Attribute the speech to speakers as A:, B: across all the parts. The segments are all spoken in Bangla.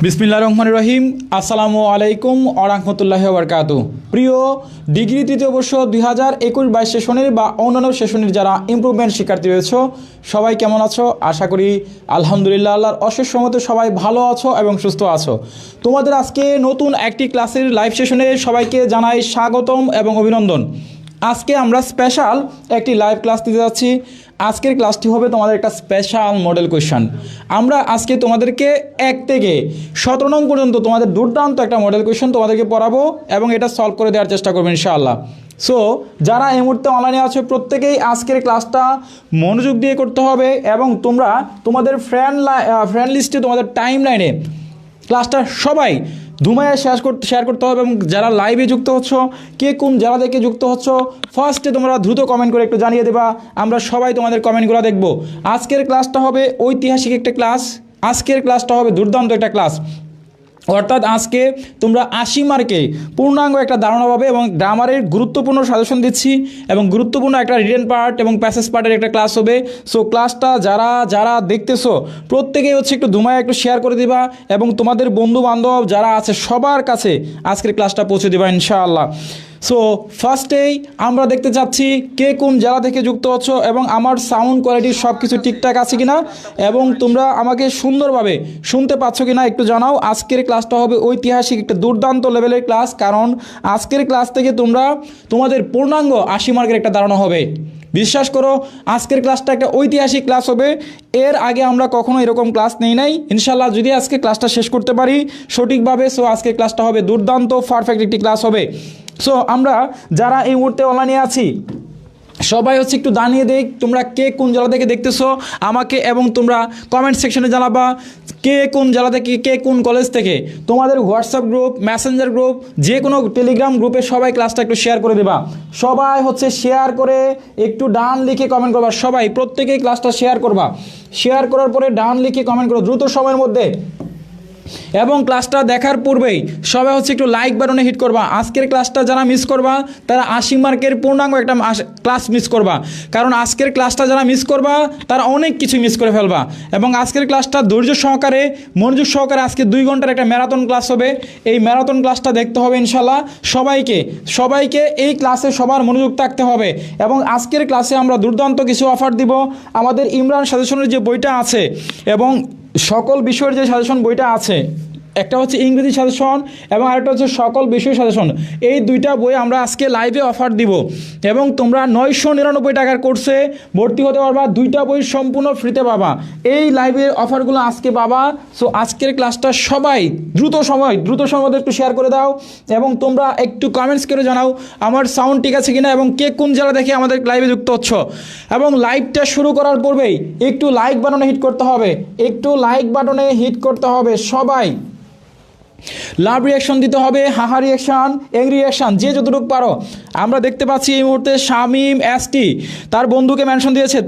A: বিসমিল্লাহির রহমানির রহিম। আসসালামু আলাইকুম ওয়া রাহমাতুল্লাহি ওয়া বারাকাতুহু। প্রিয় ডিগ্রি তৃতীয় বর্ষ 2021-22 সেশনের বা অন্যান্য সেশনের যারা ইমপ্রুভমেন্ট শিক্ষার্থী রয়েছে সবাই কেমন আছো? আশা করি আলহামদুলিল্লাহ আল্লাহর অশেষ রহমতে সবাই ভালো আছো এবং সুস্থ আছো। তোমাদের আজকে নতুন একটি ক্লাসের লাইভ সেশনে সবাইকে জানাই স্বাগতম এবং অভিনন্দন। আজকে আমরা স্পেশাল একটি লাইভ ক্লাস দিতে যাচ্ছি। আজকের ক্লাসটি হবে তোমাদের একটা স্পেশাল মডেল কোয়েশ্চন। আমরা আজকে তোমাদেরকে 1 থেকে 17 নং পর্যন্ত তোমাদের দুর্দান্ত একটা মডেল কোয়েশ্চন তোমাদেরকে পড়াবো এবং এটা সলভ করে দেওয়ার চেষ্টা করবো ইনশাআল্লাহ। সো যারা এই মুহূর্তে অনলাইনে আছো প্রত্যেকেই আজকের ক্লাসটা মনোযোগ দিয়ে করতে হবে এবং তোমরা তোমাদের ফ্রেন্ড লিস্টে তোমাদের টাইম লাইনে ক্লাসটা সবাই ধুমায় শেয়ার করতে হবে। এবং যারা লাইভে যুক্ত হচ্ছ, কে কোন জেলা থেকে যুক্ত হচ্ছ, ফার্স্টে তোমরা দ্রুত কমেন্ট করে একটু জানিয়ে দেবা, আমরা সবাই তোমাদের কমেন্টগুলো দেখব। আজকের ক্লাসটা হবে ঐতিহাসিক একটা ক্লাস, আজকের ক্লাসটা হবে দুর্দান্ত একটা ক্লাস। অর্থাৎ আজকে তোমরা 80 মার্কে পূর্ণাঙ্গ একটা ধারণা পাবে এবং গ্রামারের গুরুত্বপূর্ণ সাজেশন দিচ্ছি এবং গুরুত্বপূর্ণ একটা রিটেন পার্ট এবং প্যাসেজ পার্টের একটা ক্লাস হবে। সো ক্লাসটা যারা দেখতেছো প্রত্যেকেই একটু ধুমায় একটু শেয়ার করে দিবা এবং তোমাদের বন্ধু বান্ধব যারা আছে সবার কাছে আজকের ক্লাসটা পৌঁছে দিবা ইনশাআল্লাহ। সো ফার্স্টেই আমরা দেখতে চাচ্ছি কে কোন জেলা থেকে যুক্ত হচ্ছ এবং আমার সাউন্ড কোয়ালিটি সব কিছু ঠিকঠাক আছে কিনা এবং তোমরা আমাকে সুন্দরভাবে শুনতে পাচ্ছ কিনা একটু জানাও। আজকের ক্লাসটা হবে ঐতিহাসিক একটা দুর্দান্ত লেভেলের ক্লাস, কারণ আজকের ক্লাস থেকে তোমাদের পূর্ণাঙ্গ 80 মার্কের একটা ধারণা হবে। বিশ্বাস করো আজকের ক্লাসটা একটা ঐতিহাসিক ক্লাস হবে। এর আগে আমরা কখনো এরকম ক্লাস নেই নাই ইনশাল্লাহ, যদি আজকে ক্লাসটা শেষ করতে পারি সঠিকভাবে। সো আজকের ক্লাসটা হবে দুর্দান্ত পারফেক্ট একটি ক্লাস হবে। সো আমরা যারা এই মুহূর্তে অনলাইনে আছি সবাই একটু জানিয়ে দেই তোমরা কে কোন জেলা থেকে দেখতেছো আমাকে, এবং তোমরা কমেন্ট সেকশনে জানাবা কে কোন জেলা থেকে, কে কোন কলেজ থেকে। তোমাদের হোয়াটসঅ্যাপ গ্রুপ, মেসেঞ্জার গ্রুপ, যে কোনো টেলিগ্রাম গ্রুপে সবাই ক্লাসটা একটু শেয়ার করে দেবা। সবাই শেয়ার করে একটু ডান লিখে কমেন্ট করবা, সবাই প্রত্যেকেই ক্লাসটা শেয়ার করবা। শেয়ার করার পরে ডান লিখে কমেন্ট করো দ্রুত সময়ের মধ্যে, এবং ক্লাসটা দেখার পূর্বেই সবাই একটু লাইক বাটনে হিট করবা। আজকের ক্লাসটা যারা মিস করবা তারা 80 মার্কের পূর্ণাঙ্গ একটা ক্লাস মিস করবা, কারণ আজকের ক্লাসটা যারা মিস করবা তারা অনেক কিছু মিস করে ফেলবা। এবং আজকের ক্লাসটা ধৈর্য সহকারে মনোযোগ সহকারে আজকে 2 ঘন্টার একটা ম্যারাথন ক্লাস হবে। এই ম্যারাথন ক্লাসটা দেখতে হবে ইনশাল্লাহ। সবাইকে এই ক্লাসে সবার মনোযোগ থাকতে হবে। এবং আজকের ক্লাসে আমরা দুর্দান্ত কিছু অফার দিব। আমাদের ইমরান সাজেশনের যে বইটা আছে এবং সকল বিষয়ের যে সাজেশন বইটা আছে, একটা ইংরেজি সাজেশন এবং আরেকটা সকল বিষয় সাজেশন, এই 2টা বই আমরা আজকে লাইভে অফার দিব। এবং তোমরা 999 টাকার কোর্সে ভর্তি হতে পারবা, 2টা বই সম্পূর্ণ ফ্রিতে পাবা। এই লাইভের অফারগুলো আজকে পাবা। সো আজকের ক্লাসটা সবাই দ্রুত সময় মধ্যে একটু শেয়ার করে দাও এবং তোমরা একটু কমেন্টস করে জানাও আমার সাউন্ড ঠিক আছে কিনা এবং কে কোন জেলা দেখে আমাদের লাইভে যুক্ত হচ্ছ। এবং লাইভটা শুরু করার পূর্বেই একটু লাইক বাটনে হিট করতে হবে, সবাই লাভ রিয়াকশন দিতে হবে, হাহা রিয়াকশান, এংরি রিয়াকশান, যে যতটুকু পারো। আমরা দেখতে পাচ্ছি এই মুহূর্তে শামিম এসটি তার বন্ধুকে মেনশন দিয়েছে,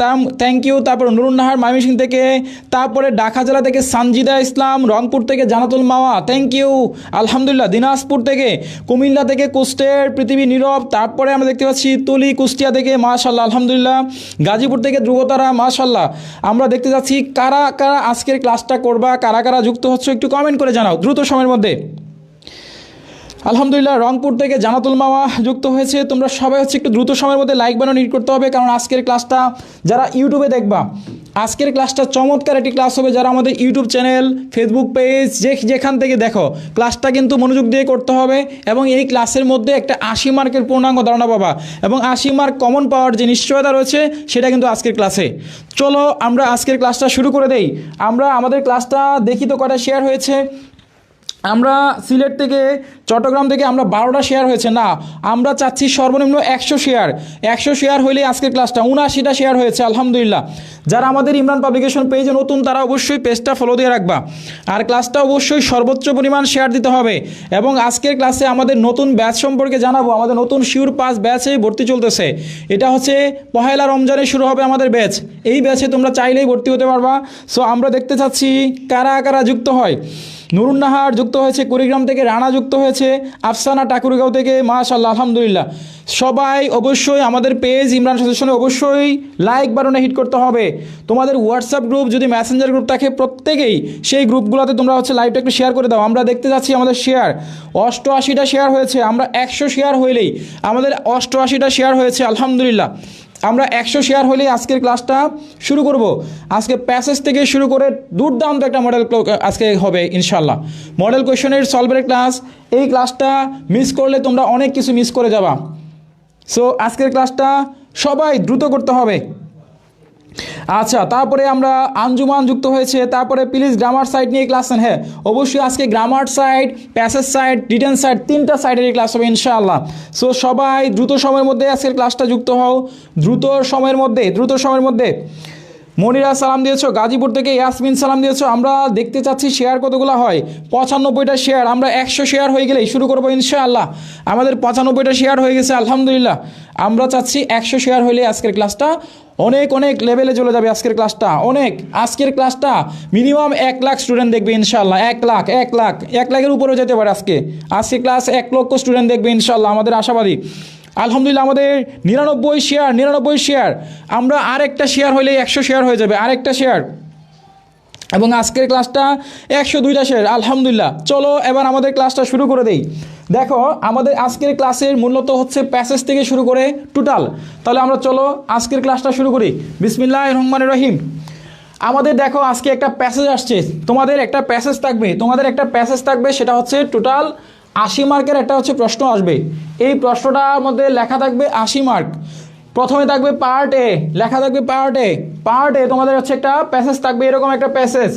A: থ্যাংক ইউ। তারপর নুরুন নাহার ময়মনসিং থেকে, তারপরে ঢাকা জেলা থেকে সানজিদা ইসলাম, রংপুর থেকে জানাতুল মাওয়া, থ্যাংক ইউ আলহামদুলিল্লাহ। দিনাজপুর থেকে, কুমিল্লা থেকে কুষ্টের পৃথিবী নীরব, তারপরে আমরা দেখতে পাচ্ছি তুলি কুষ্টিয়া থেকে মাশাল্লাহ আলহামদুলিল্লাহ, গাজীপুর থেকে ধ্রুবতারা মাশাল্লাহ। আমরা দেখতে যাচ্ছি কারা কারা আজকের ক্লাসটা করবা, কারা কারা যুক্ত হচ্ছে একটু কমেন্ট করে জানাও দ্রুত সময়ের মধ্যে। আলহামদুলিল্লাহ রংপুর থেকে জানাতুল মাওয়া যুক্ত হয়েছে। তোমরা সবাই একটু দ্রুত সময়ের মধ্যে লাইক বাটন হিট করতে হবে, কারণ আজকের ক্লাসটা যারা ইউটিউবে দেখবা আজকের ক্লাসটা চমৎকার একটি ক্লাস হবে। যারা আমাদের ইউটিউব চ্যানেল, ফেসবুক পেজ যেখান থেকে দেখো ক্লাসটা কিন্তু মনোযোগ দিয়ে করতে হবে এবং এই ক্লাসের মধ্যে একটা 80 মার্কের পূর্ণাঙ্গ ধারণা পাবা এবং 80 মার্ক কমন পাওয়ার যে নিশ্চয়তা রয়েছে সেটা কিন্তু আজকের ক্লাসে। চলো আমরা আজকের ক্লাসটা শুরু করে দেই। আমরা আমাদের ক্লাসটা দেখি তো কটা শেয়ার হয়েছে। আমরা সিলেট থেকে, চট্টগ্রাম থেকে আমরা 12টা শেয়ার হয়েছে না, আমরা চাচ্ছি সর্বনিম্ন 100 শেয়ার হইলে আজকের ক্লাসটা 79টা শেয়ার হয়েছে আলহামদুলিল্লাহ। যারা আমাদের ইমরান পাবলিকেশন পেজে নতুন তারা অবশ্যই পেজটা ফলো দিয়ে রাখবা আর ক্লাসটা অবশ্যই সর্বোচ্চ পরিমাণ শেয়ার দিতে হবে। এবং আজকের ক্লাসে আমাদের নতুন ব্যাচ সম্পর্কে জানাবো। আমাদের নতুন শিওর 5 ব্যাচে ভর্তি চলতেছে। এটা পহেলা রমজানে শুরু হবে আমাদের ব্যাচ। এই ব্যাচে তোমরা চাইলেই ভর্তি হতে পারবা। সো আমরা দেখতে চাচ্ছি কারা কারা যুক্ত হয়। নুরুন্নাহার যুক্ত হয়েছে কুড়িগ্রাম থেকে, রানা যুক্ত হয়েছে, আফসানা ঠাকুরগাঁও থেকে, মাশাআল্লাহ আলহামদুলিল্লাহ। সবাই অবশ্যই আমাদের পেজ ইমরান সাজেশনে অবশ্যই লাইক বাটনে হিট করতে হবে। তোমাদের হোয়াটসঅ্যাপ গ্রুপ যদি মেসেঞ্জার গ্রুপ থাকে প্রত্যেকেই সেই গ্রুপগুলোতে তোমরা হচ্ছে লাইভটা একটু শেয়ার করে দাও। আমরা দেখতে যাচ্ছি আমাদের শেয়ার 88টা শেয়ার হয়েছে, আমরা 100 শেয়ার হইলেই আমাদের 88টা শেয়ার হয়েছে আলহামদুলিল্লাহ। আমরা 100 শেয়ার হলেই আজকের ক্লাসটা শুরু করব। আজকে প্যাসেজ থেকে শুরু করে দুর্দান্ত একটা মডেল আজকে হবে ইনশাল্লাহ। মডেল কোয়েশনের সলভের ক্লাস, এই ক্লাসটা মিস করলে তোমরা অনেক কিছু মিস করে যাবা। সো আজকের ক্লাসটা সবাই দ্রুত করতে হবে। আচ্ছা, তারপরে আমরা আঞ্জুমান যুক্ত হয়েছে, তারপরে প্লিজ গ্রামার সাইড নিয়ে ক্লাস নেন। হ্যাঁ অবশ্যই আজকে grammar side, passage side, written side 3টা সাইডের ক্লাস হবে ইনশাআল্লাহ। সো সবাই দ্রুত সময়ের মধ্যে আজকের ক্লাসটা যুক্ত হও, দ্রুত সময়ের মধ্যে। মনিরা সালাম দিয়েছো গাজীপুর থেকে, ইয়াসমিন সালাম দিয়েছো। আমরা দেখতে চাচ্ছি শেয়ার কতগুলো হয়, 95টা শেয়ার। আমরা 100 শেয়ার হয়ে গেলেই শুরু করবো ইনশাআল্লাহ। আমাদের 95টা শেয়ার হয়ে গেছে আলহামদুলিল্লাহ। আমরা চাচ্ছি 100 শেয়ার হইলে আজকের ক্লাসটা অনেক লেভেলে চলে যাবে। আজকের ক্লাসটা মিনিমাম 1 লাখ স্টুডেন্ট দেখবে ইনশাআল্লাহ। 1 লাখের উপরেও যেতে পারে আজকে ক্লাস 1 লক্ষ স্টুডেন্ট দেখবে ইনশাআল্লাহ, আমাদের আশাবাদী। আলহামদুলিল্লাহ আমাদের 99 শেয়ার। আমরা আরেকটা শেয়ার হইলে 100 শেয়ার হয়ে যাবে, আরেকটা শেয়ার। এবং আজকের ক্লাসটা 102টা শেয়ার আলহামদুলিল্লাহ। চলো এবার আমাদের ক্লাসটা শুরু করে দেই। দেখো আমাদের আজকের ক্লাসের মূলত হচ্ছে প্যাসেজ থেকে শুরু করে টোটাল। তাহলে আমরা চলো আজকের ক্লাসটা শুরু করি। বিসমিল্লাহির রহমানির রহিম। আমাদের দেখো আজকে একটা প্যাসেজ আসছে, তোমাদের একটা প্যাসেজ থাকবে, সেটা হচ্ছে টোটাল 80 মার্কের একটা হচ্ছে প্রশ্ন আসবে। এই প্রশ্নটার মধ্যে লেখা থাকবে 80 মার্ক। প্রথমে থাকবে পার্ট এ, লেখা থাকবে পার্ট এ তোমাদের হচ্ছে একটা প্যাসেজ থাকবে, এরকম একটা প্যাসেজ।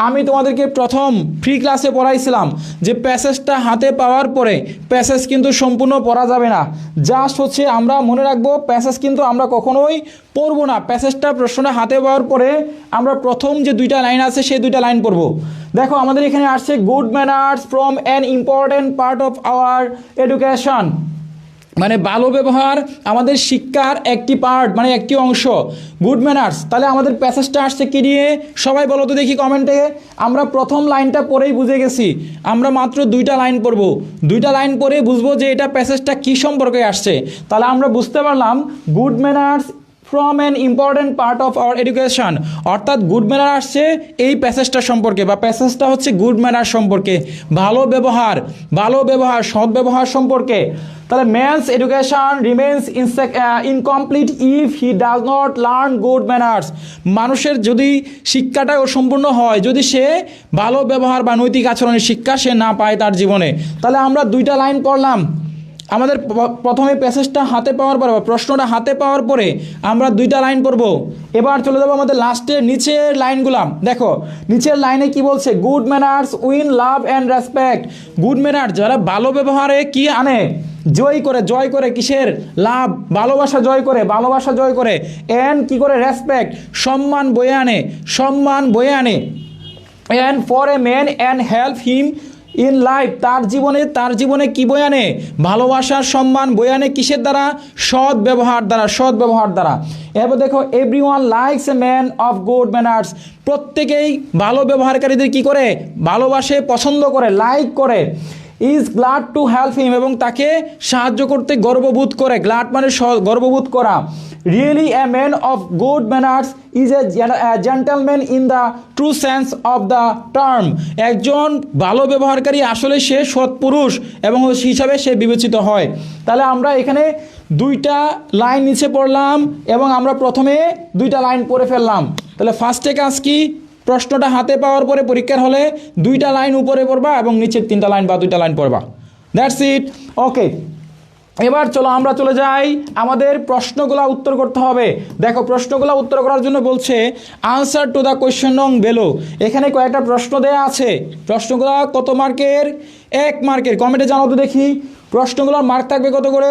A: আমি তোমাদেরকে প্রথম ফ্রি ক্লাসে পড়াইছিলাম যে প্যাসেজটা হাতে পাওয়ার পরে প্যাসেজ কিন্তু সম্পূর্ণ পড়া যাবে না, জাস্ট হচ্ছে আমরা মনে রাখবো প্যাসেজ কিন্তু আমরা কখনোই পড়বো না। প্যাসেজটা প্রশ্নটা হাতে পাওয়ার পরে আমরা প্রথম যে 2টা লাইন আছে সেই 2টা লাইন পড়বো। দেখো আমাদের এখানে আসছে good manners from an important part of our education, মানে ভালো ব্যবহার আমাদের শিক্ষার একটি পার্ট, মানে একটি অংশ, গুড ম্যানার্স। তাহলে আমাদের প্যাসেজটা আসছে কি দিয়ে সবাই বলো তো দেখি কমেন্টে। আমরা প্রথম লাইনটা পড়েই বুঝে গেছি, আমরা মাত্র 2টা লাইন পড়বো, 2টা লাইন পড়ে বুঝবো যে এটা প্যাসেজটা কী সম্পর্কে আসছে। তাহলে আমরা বুঝতে পারলাম good manners from an important part of our education, অর্থাৎ গুড ম্যানার আসছে এই প্যাসেজটা সম্পর্কে, বা প্যাসেজটা হচ্ছে গুড ম্যানার সম্পর্কে, ভালো ব্যবহার, সৎ ব্যবহার সম্পর্কে। তাহলে man's education remains incomplete if he does not learn good manners. মানুষের যদি শিক্ষাটা অসম্পূর্ণ হয়, যদি সে ভালো ব্যবহার বা নৈতিক আচরণের শিক্ষা সে না পায় তার জীবনে। তাহলে আমরা 2টা লাইন পড়লাম। আমাদের প্রথমে প্যাসেজটা হাতে পাওয়ার পরে, প্রশ্নটা হাতে পাওয়ার পরে আমরা 2টা লাইন পড়বো। এবার চলে যাবো আমাদের লাস্টের নিচের লাইনগুলা। দেখো নিচের লাইনে কি বলছে, good manners win love and respect. Good manners যারা ভালো ব্যবহারে কি আনে, জয় করে কিসের, লাভ, ভালোবাসা জয় করে, অ্যান্ড কি করে, রেসপেক্ট, সম্মান বয়ে আনে, and for a man and help him in life. তার জীবনে কি বয়ে আনে, ভালোবাসার সম্মান বয়ে আনে কিসের দ্বারা, সৎ ব্যবহার দ্বারা। এরপর দেখো everyone likes a man of good manners. প্রত্যেকেই ভালো ব্যবহারকারীদের কি করে, ভালোবাসে, পছন্দ করে, লাইক করে। Is glad to help him, এবং তাকে সাহায্য করতে গর্ববোধ করে। গ্লাড মানে গর্ববোধ করা। Really a man of good manners is a gentleman in the true sense of the term. একজন ভালো ব্যবহারকারী আসলে সে সৎপুরুষ এবং হিসাবে সে বিবেচিত হয়। তাহলে আমরা এখানে 2টা লাইন নিচে পড়লাম এবং আমরা প্রথমে 2টা লাইন পড়ে ফেললাম। তাহলে ফার্স্টে কাজ কি, প্রশ্নটা হাতে পাওয়ার পরে পরীক্ষার হলে 2টা লাইন উপরে পড়বা এবং নিচের 3টা লাইন বা 2টা লাইন পড়বা। দ্যাটস ইট, ওকে। এবার চলো আমরা চলে যাই, আমাদের প্রশ্নগুলো উত্তর করতে হবে। দেখো প্রশ্নগুলো উত্তর করার জন্য বলছে আনসার টু দ্য কোয়েশ্চেন নং বেলো। এখানে কয়েকটা প্রশ্ন দেওয়া আছে, প্রশ্নগুলো কত মার্কের, 1 মার্কের। কমেন্টে জানাও তো দেখি প্রশ্নগুলোর মার্ক থাকবে কত করে,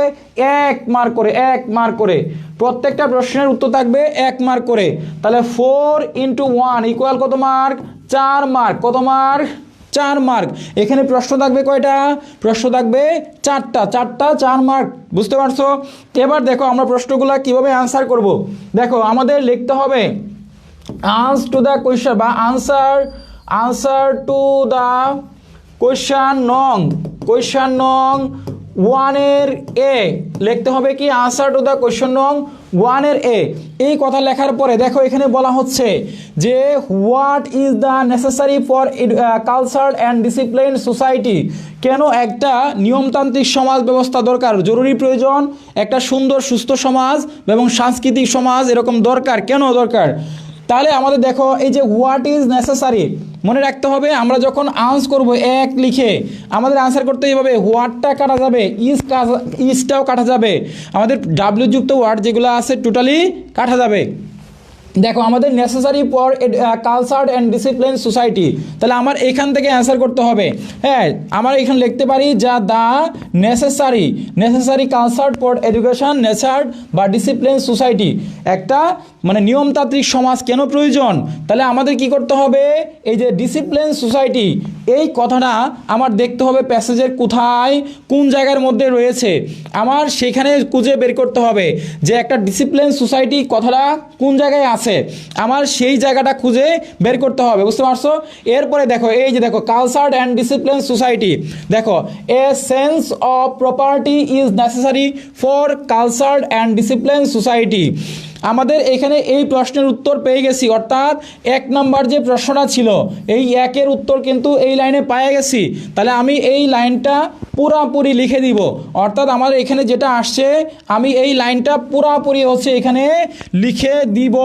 A: 1 মার্ক করে। প্রত্যেকটা প্রশ্নের উত্তর থাকবে 1 মার্ক করে। তাহলে 4 × 1 ইকুয়াল কত মার্ক, 4 মার্ক। কত মার্ক, 4 মার্ক। এখানে প্রশ্ন থাকবে কয়টা, প্রশ্ন থাকবে 4টা, 4 মার্ক। বুঝতে পারছো? এবার দেখো আমরা প্রশ্নগুলো কিভাবে আনসার করব। দেখো আমাদের লিখতে হবে আনসার টু দ্য কোয়েশ্চন বা আনসার টু দ্য কোয়েশ্চন নং 1 এ লিখতে হবে কি আনসার টু দ্য কোয়েশ্চন নং 1 এ। এই কথা লেখার পরে দেখো এখানে বলা হচ্ছে যে what is the necessary for culture and discipline society, কেন একটা নিয়মতান্ত্রিক সমাজ ব্যবস্থা দরকার, জরুরি প্রয়োজন একটা সুন্দর সুস্থ সমাজ এবং সাংস্কৃতিক সমাজ এরকম দরকার, কেন দরকার? তাহলে আমাদের দেখো এই যে হোয়াট ইজ নেসেসারি মনে রাখতে হবে। আমরা যখন আনসার করব এক লিখে আমাদের আনসার করতে এইভাবে হোয়াটটা কাটা যাবে, ইজটাও কাটা যাবে, আমাদের ডাব্লিউ যুক্ত ওয়ার্ড যেগুলো আছে টোটালি কাটা যাবে। দেখো আমাদের necessary for culture and discipline society, তাহলে আমার এখান থেকে অ্যান্সার করতে হবে। হ্যাঁ, আমরা এখানে লিখতে পারি যা the necessary culture for education nature বা ডিসিপ্লিন সোসাইটি, একটা মানে নিয়মতান্ত্রিক সমাজ কেন প্রয়োজন। তাহলে আমাদের কি করতে হবে, এই যে ডিসিপ্লিন সোসাইটি এই কথাটা আমার দেখতে হবে প্যাসেজের কোথায় কোন জায়গার মধ্যে রয়েছে, আমার সেখানে খুঁজে বের করতে হবে যে একটা ডিসিপ্লিন সোসাইটি কথাটা কোন জায়গায় আছে, আমার সেই জায়গাটা খুঁজে বের করতে হবে, বুঝতে পারছো? এরপরে দেখো এই যে দেখো কালচার অ্যান্ড ডিসিপ্লিন সোসাইটি, দেখো a sense of property is necessary for culture and discipline society. আমাদের এখানে এই প্রশ্নের উত্তর পেয়ে গেছি, অর্থাৎ 1 নম্বর যে প্রশ্নটা ছিল এই 1-এর উত্তর কিন্তু এই লাইনে পেয়ে গেছি। তাহলে আমি এই লাইনটা পুরাপুরি লিখে দিব, অর্থাৎ আমার এখানে যেটা আসছে আমি এই লাইনটা পুরাপুরি হচ্ছে এখানে লিখে দিব।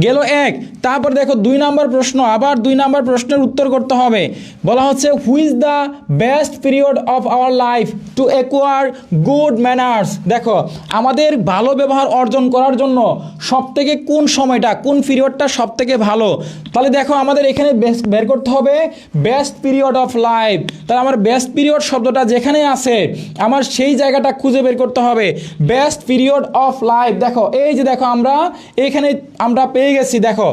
A: গেল 1। তারপর দেখো 2 নম্বর প্রশ্ন, আবার 2 নম্বর প্রশ্নের উত্তর করতে হবে। বলা হচ্ছে which the best period of our life to acquire good manners. দেখো আমাদের ভালো ব্যবহার অর্জন করার জন্য সবথেকে কোন সময়টা কোন পিরিয়ডটা সবথেকে ভালো। তাহলে দেখো আমাদের এখানে বের করতে হবে বেস্ট পিরিয়ড অফ লাইফ। তাহলে আমার বেস্ট পিরিয়ড শব্দটা যেখানে আছে আমার সেই জায়গাটা খুঁজে বের করতে হবে, বেস্ট পিরিয়ড অফ লাইফ। দেখো এই যে দেখো আমরা এখানে আমরা পেয়ে গেছি, দেখো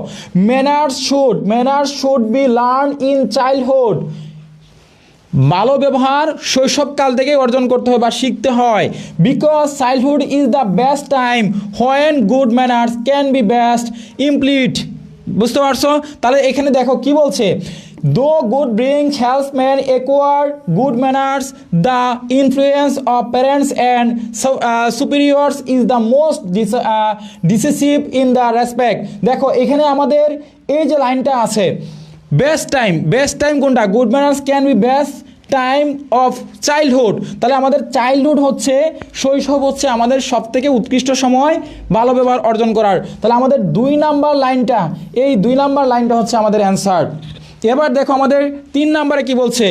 A: manners should be learn in childhood, ভালো ব্যবহার শৈশবকাল থেকে অর্জন করতে হয় বা শিখতে হয়। Because childhood is the best time when good manners can be best implanted. বুঝতে পারছো? তাহলে এখানে দেখো কি বলছে, though good breeding helps man acquire good manners, the influence of parents and superiors is the most decisive in the respect. দেখো এখানে আমাদের এই যে লাইনটা আছে বেস্ট টাইম কোনটা, good manners can be best time of childhood. তাহলে আমাদের চাইল্ডহুড হচ্ছে শৈশব হচ্ছে আমাদের সবথেকে উৎকৃষ্ট সময় ভালো ব্যবহার অর্জন করার। তাহলে আমাদের 2 নম্বর লাইনটা এই 2 নম্বর লাইনটা হচ্ছে আমাদের অ্যান্সার। এবার দেখো আমাদের 3 নম্বরে কি বলছে,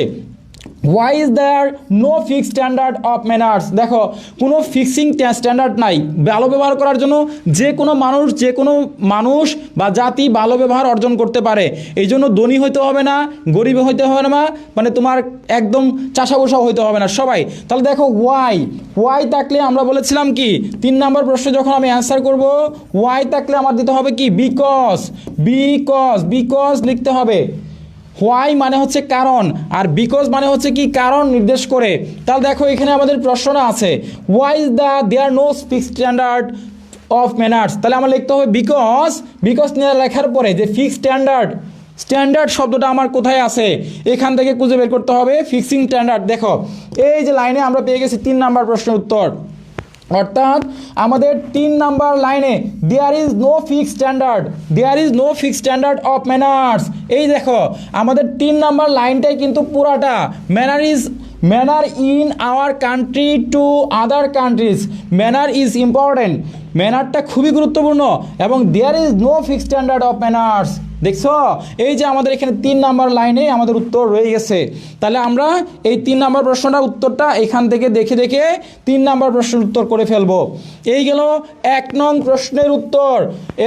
A: why is there no fixed standard of manners. দেখো কোনো ফিক্সিং স্ট্যান্ডার্ড নাই ভালো ব্যবহার করার জন্য, যে কোনো মানুষ বা জাতি ভালো ব্যবহার অর্জন করতে পারে। এই জন্য ধনী হইতে হবে না, গরিব হইতে হবে না, মানে তোমার একদম চাষা বসা হইতে হবে না সবাই। তাহলে দেখো হোয়াই থাকলে আমরা বলেছিলাম কি 3 নম্বর প্রশ্নে যখন আমি অ্যান্সার করব হোয়াই থাকলে আমার দিতে হবে কি বিকজ লিখতে হবে। হোয়াই মানে হচ্ছে কারণ, আর বিকজ মানে হচ্ছে কি কারণ নির্দেশ করে। তাহলে দেখো এখানে আমাদের প্রশ্নটা আছে why is the there no fixed standard of manners. তাহলে আমার লিখতে হবে বিকজ লেখার পরে যে ফিক্সড স্ট্যান্ডার্ড শব্দটা আমার কোথায় আছে এখান থেকে খুঁজে বের করতে হবে ফিক্সিং স্ট্যান্ডার্ড। দেখো এই যে লাইনে আমরা পেয়ে গেছি 3 নম্বর প্রশ্নের উত্তর, অর্থাৎ আমাদের 3 নম্বর লাইনে there is no fixed standard of manners. এই দেখো আমাদের 3 নম্বর লাইনটাই কিন্তু পুরাটা manner in our country to other countries, manner is important, ম্যানারটা খুবই গুরুত্বপূর্ণ এবং there is no fixed standard of manners. দেখছো এই যে আমাদের এখানে 3 নম্বর লাইনে আমাদের উত্তর রয়ে গেছে। তাহলে আমরা এই 3 নম্বর প্রশ্নটার উত্তরটা এখান থেকে দেখে 3 নম্বর প্রশ্নের উত্তর করে ফেলবো। এই গেল 1 নং প্রশ্নের উত্তর।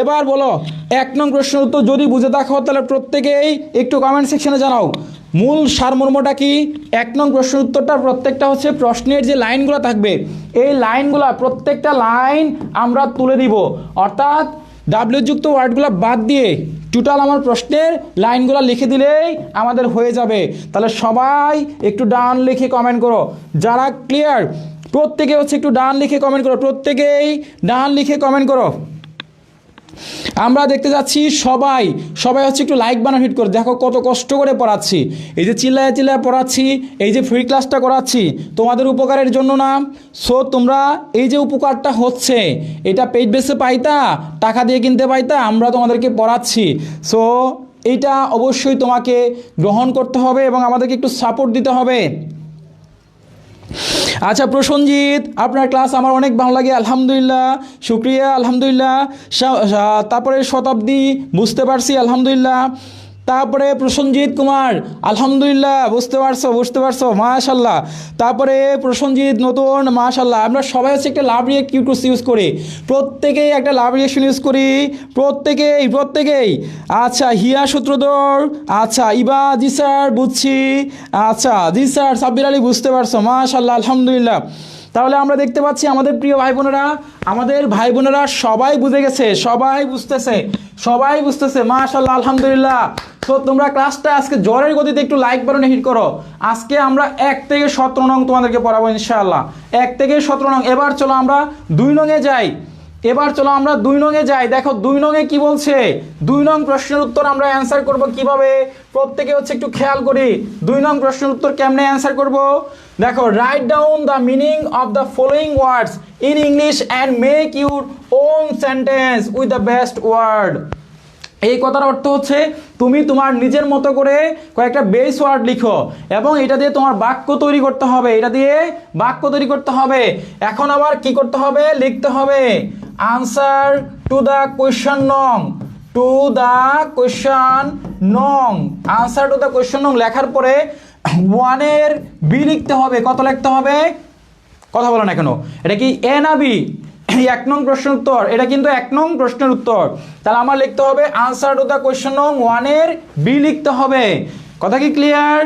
A: এবার বলো 1 নং প্রশ্নের উত্তর যদি বুঝে থাকো তাহলে প্রত্যেকেই একটু কমেন্ট সেকশনে জানাও মূল সারমর্মটা কি। 1 নং প্রশ্নের উত্তরটা প্রত্যেকটা হচ্ছে প্রশ্নের যে লাইনগুলো থাকবে এই লাইনগুলো প্রত্যেকটা লাইন আমরা তুলে দিব, অর্থাৎ ডাব্লিউ যুক্ত ওয়ার্ডগুলো বাদ দিয়ে টোটাল আমার প্রশ্নের লাইনগুলো লিখে দিলেই আমাদের হয়ে যাবে। তাহলে সবাই একটু ডান লিখে কমেন্ট করো, যারা ক্লিয়ার প্রত্যেকে হচ্ছে একটু ডান লিখে কমেন্ট করো, প্রত্যেকেই ডান লিখে কমেন্ট করো। আমরা দেখতে যাচ্ছি সবাই সবাই হচ্ছে একটু লাইক বানান হিট করে দেখো কত কষ্ট করে পড়াচ্ছি, এই যে চিল্লায় চিল্লায় পড়াচ্ছি, এই যে ফ্রি ক্লাসটা করাচ্ছি তোমাদের উপকারের জন্য না। সো তোমরা এই যে উপকারটা হচ্ছে এটা পেইড বেসে পাইতা, টাকা দিয়ে কিনতে পাইতা, আমরা তোমাদেরকে পড়াচ্ছি। সো এইটা অবশ্যই তোমাকে গ্রহণ করতে হবে এবং আমাদেরকে একটু সাপোর্ট দিতে হবে। আচ্ছা প্রসঞ্জিৎ, আপনার ক্লাস আমার অনেক ভালো লাগে, আলহামদুলিল্লাহ, শুক্রিয়া, আলহামদুলিল্লাহ। তারপরে শতাব্দী, বুঝতে পারছি, আলহামদুলিল্লাহ। তারপরে প্রসঞ্জিৎ কুমার, আলহামদুলিল্লাহ, বুঝতে পারছো, মাশাল্লাহ। তারপরে প্রসঞ্জিৎ নতুন, মাশাল্লাহ। আমরা সবাই হচ্ছে একটা লাভ রিয়েক্ট ইউজ করি, প্রত্যেকেই একটা লাভ রিয়েকশন ইউজ করি, প্রত্যেকেই। আচ্ছা হিয়া সূত্রধর, আচ্ছা ইবা, জি স্যার বুঝছি, আচ্ছা জি স্যার, সাব্বির আলী, বুঝতে পারছো, মাশাল্লাহ, আলহামদুলিল্লাহ। তাহলে আমরা দেখতে পাচ্ছি আমাদের প্রিয় ভাই বোনেরা সবাই বুঝে গেছে, সবাই বুঝতেছে, মাশাআল্লাহ, আলহামদুলিল্লাহ। তো তোমরা ক্লাসটা আজকে জ্বরের গতিতে একটু লাইক বাটনে হিট করো। আজকে আমরা 1 থেকে 17 নং তোমাদেরকে পড়াবো ইনশাআল্লাহ, 1 থেকে 17 নং। এবার চলো আমরা 2 নংয়ে যাই। দেখো 2 নংয়ে কি বলছে, 2 নং প্রশ্নের উত্তর আমরা অ্যান্সার করব কিভাবে, প্রত্যেকে হচ্ছে একটু খেয়াল করি 2 নং প্রশ্নের উত্তর কেমনে অ্যান্সার করব। দেখো, write down the meaning of the following words in English and make your own sentence with the best word. এই কথার অর্থ হচ্ছে তুমি তোমার নিজের মতো করে কয়েকটা বেস ওয়ার্ড লিখো এবং এটা দিয়ে তোমার বাক্য তৈরি করতে হবে। এখন আবার কি করতে হবে, লিখতে হবে আনসার টু দ্য কোয়েশ্চন নং। লেখার পরে 1 এর বি লিখতে হবে। কত লিখতে হবে, কথা বলো না কেন, এটা কি এ না বি? 1 নং প্রশ্নের উত্তর, এটা কিন্তু 1 নং প্রশ্নের উত্তর। তাহলে আমার লিখতে হবে আনসার টু দ্য কোয়েশ্চন নং 1 এর বি লিখতে হবে। কথা কি ক্লিয়ার?